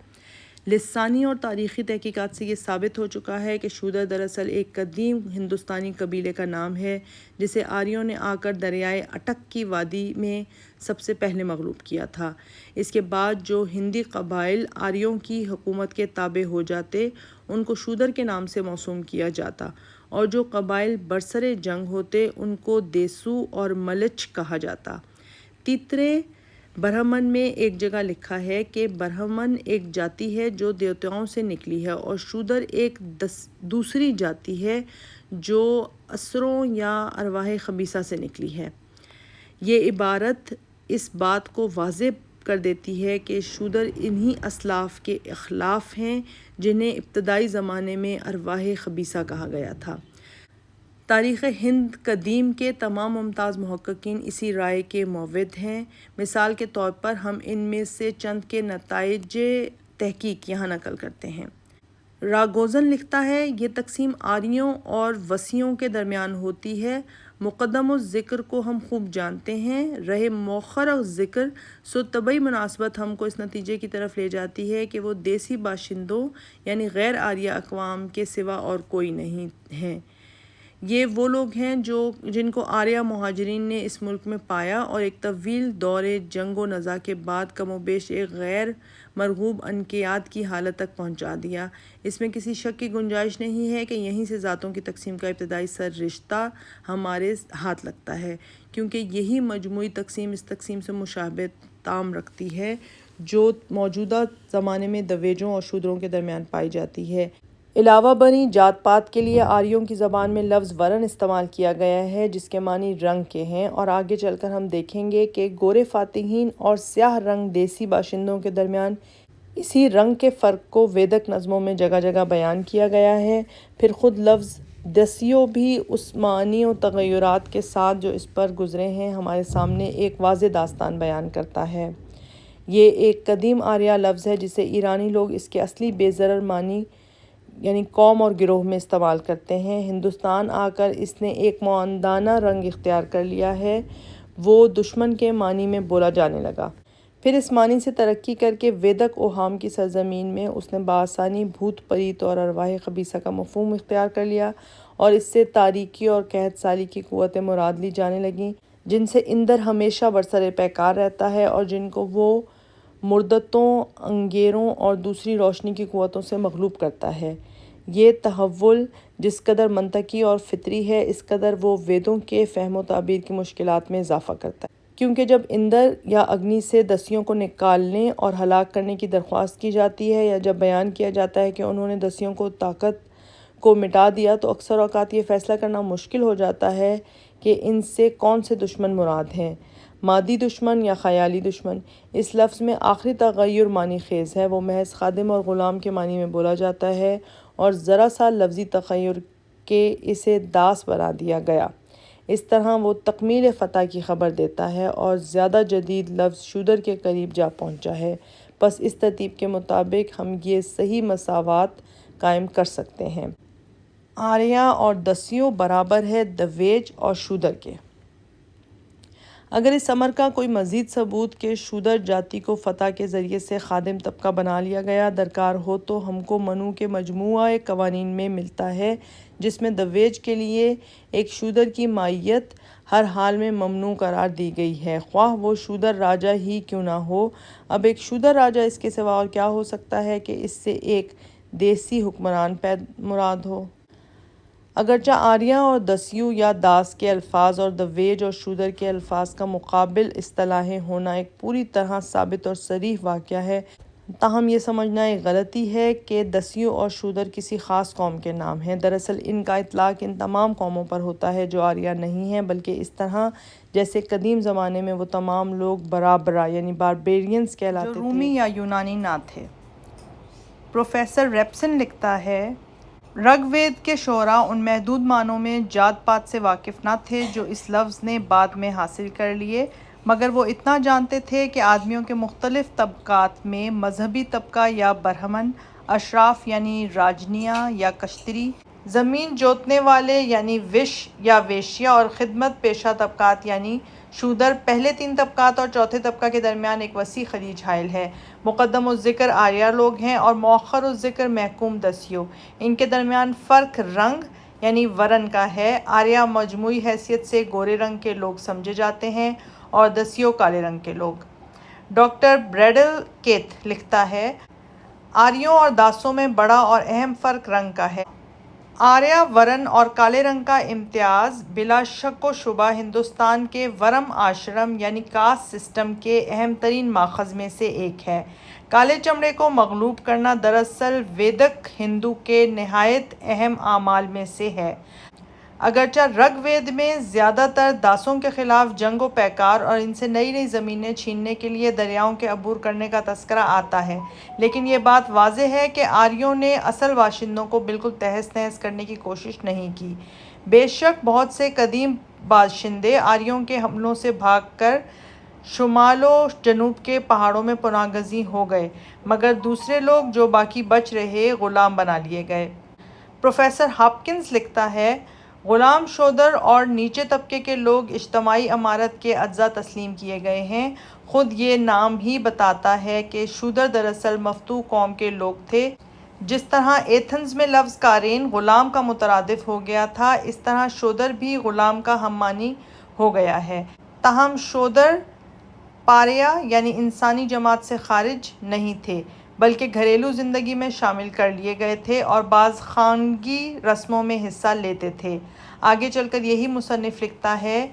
لسانی اور تاریخی تحقیقات سے یہ ثابت ہو چکا ہے کہ شودر دراصل ایک قدیم ہندوستانی قبیلے کا نام ہے جسے آریوں نے آ کر دریائے اٹک کی وادی میں سب سے پہلے مغلوب کیا تھا۔ اس کے بعد جو ہندی قبائل آریوں کی حکومت کے تابع ہو جاتے ان کو شودر کے نام سے موسوم کیا جاتا، اور جو قبائل برسر جنگ ہوتے ان کو دیسو اور ملچ کہا جاتا۔ تیترے برہمن میں ایک جگہ لکھا ہے کہ برہمن ایک جاتی ہے جو دیوتاؤں سے نکلی ہے اور شودر ایک دوسری جاتی ہے جو اسروں یا ارواح خبیثہ سے نکلی ہے۔ یہ عبارت اس بات کو واضح کر دیتی ہے کہ شودر انہی اسلاف کے اخلاف ہیں جنہیں ابتدائی زمانے میں ارواح خبیثہ کہا گیا تھا۔ تاریخ ہند قدیم کے تمام ممتاز محققین اسی رائے کے موافق ہیں۔ مثال کے طور پر ہم ان میں سے چند کے نتائج تحقیق یہاں نقل کرتے ہیں۔ راگوزن لکھتا ہے، یہ تقسیم آریوں اور وسیعوں کے درمیان ہوتی ہے۔ مقدم الذکر کو ہم خوب جانتے ہیں، رہے مؤخر الذکر سو طبعی مناسبت ہم کو اس نتیجے کی طرف لے جاتی ہے کہ وہ دیسی باشندوں یعنی غیر آریہ اقوام کے سوا اور کوئی نہیں ہیں۔ یہ وہ لوگ ہیں جن کو آریہ مہاجرین نے اس ملک میں پایا اور ایک طویل دور جنگ و نزاع کے بعد کم و بیش ایک غیر مرغوب انقیاد کی حالت تک پہنچا دیا۔ اس میں کسی شک کی گنجائش نہیں ہے کہ یہیں سے ذاتوں کی تقسیم کا ابتدائی سر رشتہ ہمارے ہاتھ لگتا ہے، کیونکہ یہی مجموعی تقسیم اس تقسیم سے مشابہت تام رکھتی ہے جو موجودہ زمانے میں دویجوں اور شودروں کے درمیان پائی جاتی ہے۔ علاوہ بری جات پات کے لیے آریوں کی زبان میں لفظ ورن استعمال کیا گیا ہے جس کے معنی رنگ کے ہیں، اور آگے چل کر ہم دیکھیں گے کہ گورے فاتحین اور سیاہ رنگ دیسی باشندوں کے درمیان اسی رنگ کے فرق کو ویدک نظموں میں جگہ جگہ بیان کیا گیا ہے۔ پھر خود لفظ دسیو بھی اس معنی و تغیرات کے ساتھ جو اس پر گزرے ہیں ہمارے سامنے ایک واضح داستان بیان کرتا ہے۔ یہ ایک قدیم آریہ لفظ ہے جسے ایرانی لوگ اس کے اصلی بے ضرر معنی یعنی قوم اور گروہ میں استعمال کرتے ہیں۔ ہندوستان آ کر اس نے ایک معاندانہ رنگ اختیار کر لیا ہے، وہ دشمن کے معنی میں بولا جانے لگا۔ پھر اس معنی سے ترقی کر کے ویدک اوہام کی سرزمین میں اس نے بآسانی بھوت پریت اور ارواح خبیثہ کا مفہوم اختیار کر لیا، اور اس سے تاریکی اور قحط سالی کی قوتیں مراد لی جانے لگیں، جن سے اندر ہمیشہ برسر پیکار رہتا ہے اور جن کو وہ مردتوں، انگیروں اور دوسری روشنی کی قوتوں سے مغلوب کرتا ہے۔ یہ تحول جس قدر منطقی اور فطری ہے، اس قدر وہ ویدوں کے فہم و تعبیر کی مشکلات میں اضافہ کرتا ہے، کیونکہ جب اندر یا اگنی سے دسیوں کو نکالنے اور ہلاک کرنے کی درخواست کی جاتی ہے، یا جب بیان کیا جاتا ہے کہ انہوں نے دسیوں کو طاقت کو مٹا دیا، تو اکثر اوقات یہ فیصلہ کرنا مشکل ہو جاتا ہے کہ ان سے کون سے دشمن مراد ہیں، مادی دشمن یا خیالی دشمن۔ اس لفظ میں آخری تغیر معنی خیز ہے، وہ محض خادم اور غلام کے معنی میں بولا جاتا ہے، اور ذرا سا لفظی تغیر کے اسے داس بنا دیا گیا۔ اس طرح وہ تکمیل فتح کی خبر دیتا ہے اور زیادہ جدید لفظ شودر کے قریب جا پہنچا ہے۔ پس اس ترتیب کے مطابق ہم یہ صحیح مساوات قائم کر سکتے ہیں۔ آریہ اور دسیوں برابر ہے دویج اور شودر کے۔ اگر اس امر کا کوئی مزید ثبوت کہ شودر جاتی کو فتح کے ذریعے سے خادم طبقہ بنا لیا گیا درکار ہو، تو ہم کو منو کے مجموعہ قوانین میں ملتا ہے، جس میں دویج کے لیے ایک شودر کی مائیت ہر حال میں ممنوع قرار دی گئی ہے، خواہ وہ شودر راجہ ہی کیوں نہ ہو۔ اب ایک شودر راجہ اس کے سوا اور کیا ہو سکتا ہے کہ اس سے ایک دیسی حکمران مراد ہو۔ اگرچہ آریہ اور دسیو یا داس کے الفاظ اور دویج اور شودر کے الفاظ کا مقابل اصطلاحیں ہونا ایک پوری طرح ثابت اور صریح واقعہ ہے، تاہم یہ سمجھنا ایک غلطی ہے کہ دسیو اور شودر کسی خاص قوم کے نام ہیں۔ دراصل ان کا اطلاق ان تمام قوموں پر ہوتا ہے جو آریہ نہیں ہیں، بلکہ اس طرح جیسے قدیم زمانے میں وہ تمام لوگ برابرا یعنی باربیرینز کہلاتے تھے، جو رومی یا یونانی نہ تھے۔ پروفیسر ریپسن لکھتا ہے، رگ وید کے شعراء ان محدود معنوں میں جات پات سے واقف نہ تھے جو اس لفظ نے بعد میں حاصل کر لیے، مگر وہ اتنا جانتے تھے کہ آدمیوں کے مختلف طبقات میں مذہبی طبقہ یا برہمن، اشراف یعنی راجنیہ یا کشتری، زمین جوتنے والے یعنی وش یا ویشیا، اور خدمت پیشہ طبقات یعنی شودر، پہلے تین طبقات اور چوتھے طبقہ کے درمیان ایک وسیع خلیج حائل ہے۔ مقدم الذکر آریہ لوگ ہیں اور مؤخر الذکر محکوم دسیوں۔ ان کے درمیان فرق رنگ یعنی ورن کا ہے۔ آریہ مجموعی حیثیت سے گورے رنگ کے لوگ سمجھے جاتے ہیں اور دسیوں کالے رنگ کے لوگ۔ ڈاکٹر بریڈل کیتھ لکھتا ہے، آریوں اور داسوں میں بڑا اور اہم فرق رنگ کا ہے۔ آریہ ورن اور کالے رنگ کا امتیاز بلا شک و شبہ ہندوستان کے ورم آشرم یعنی کاسٹ سسٹم کے اہم ترین ماخذ میں سے ایک ہے۔ کالے چمڑے کو مغلوب کرنا دراصل ویدک ہندو کے نہایت اہم اعمال میں سے ہے۔ اگرچہ رگ وید میں زیادہ تر داسوں کے خلاف جنگ و پیکار اور ان سے نئی نئی زمینیں چھیننے کے لیے دریاؤں کے عبور کرنے کا تذکرہ آتا ہے، لیکن یہ بات واضح ہے کہ آریوں نے اصل باشندوں کو بالکل تہس نہس کرنے کی کوشش نہیں کی۔ بے شک بہت سے قدیم باشندے آریوں کے حملوں سے بھاگ کر شمال و جنوب کے پہاڑوں میں پناہ گزین ہو گئے، مگر دوسرے لوگ جو باقی بچ رہے غلام بنا لیے گئے۔ پروفیسر ہاپکنز لکھتا ہے، غلام شودر اور نیچے طبقے کے لوگ اجتماعی امارت کے اجزاء تسلیم کیے گئے ہیں۔ خود یہ نام ہی بتاتا ہے کہ شودر دراصل مفتوح قوم کے لوگ تھے۔ جس طرح ایتھنز میں لفظ قارین غلام کا مترادف ہو گیا تھا، اس طرح شودر بھی غلام کا ہم معنی ہو گیا ہے۔ تاہم شودر پاریہ یعنی انسانی جماعت سے خارج نہیں تھے، بلکہ گھریلو زندگی میں شامل کر لیے گئے تھے اور بعض خانگی رسموں میں حصہ لیتے تھے۔ آگے چل کر یہی مصنف لکھتا ہے،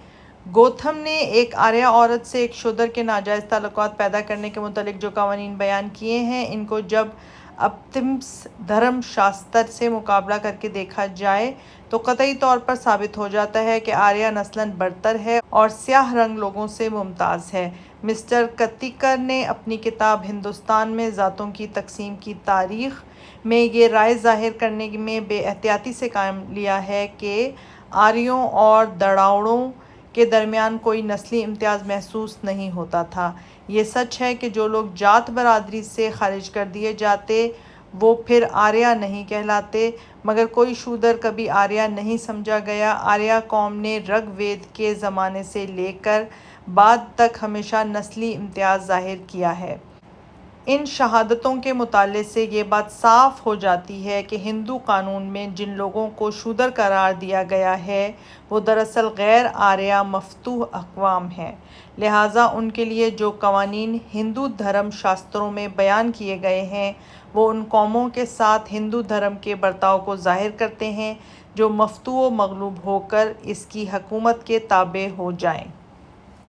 گوتھم نے ایک آریہ عورت سے ایک شودر کے ناجائز تعلقات پیدا کرنے کے متعلق جو قوانین بیان کیے ہیں، ان کو جب اپتمس دھرم شاستر سے مقابلہ کر کے دیکھا جائے تو قطعی طور پر ثابت ہو جاتا ہے کہ آریہ نسلاً برتر ہے اور سیاہ رنگ لوگوں سے ممتاز ہے۔ مسٹر کتیکر نے اپنی کتاب ہندوستان میں ذاتوں کی تقسیم کی تاریخ میں یہ رائے ظاہر کرنے میں بے احتیاطی سے کام لیا ہے کہ آریوں اور دراوڑوں کے درمیان کوئی نسلی امتیاز محسوس نہیں ہوتا تھا۔ یہ سچ ہے کہ جو لوگ جات برادری سے خارج کر دیے جاتے وہ پھر آریہ نہیں کہلاتے، مگر کوئی شودر کبھی آریہ نہیں سمجھا گیا۔ آریہ قوم نے رگ وید کے زمانے سے لے کر بعد تک ہمیشہ نسلی امتیاز ظاہر کیا ہے۔ ان شہادتوں کے مطالعے سے یہ بات صاف ہو جاتی ہے کہ ہندو قانون میں جن لوگوں کو شودر قرار دیا گیا ہے وہ دراصل غیر آریہ مفتوح اقوام ہیں، لہٰذا ان کے لیے جو قوانین ہندو دھرم شاستروں میں بیان کیے گئے ہیں وہ ان قوموں کے ساتھ ہندو دھرم کے برتاؤ کو ظاہر کرتے ہیں جو مفتوح و مغلوب ہو کر اس کی حکومت کے تابع ہو جائیں۔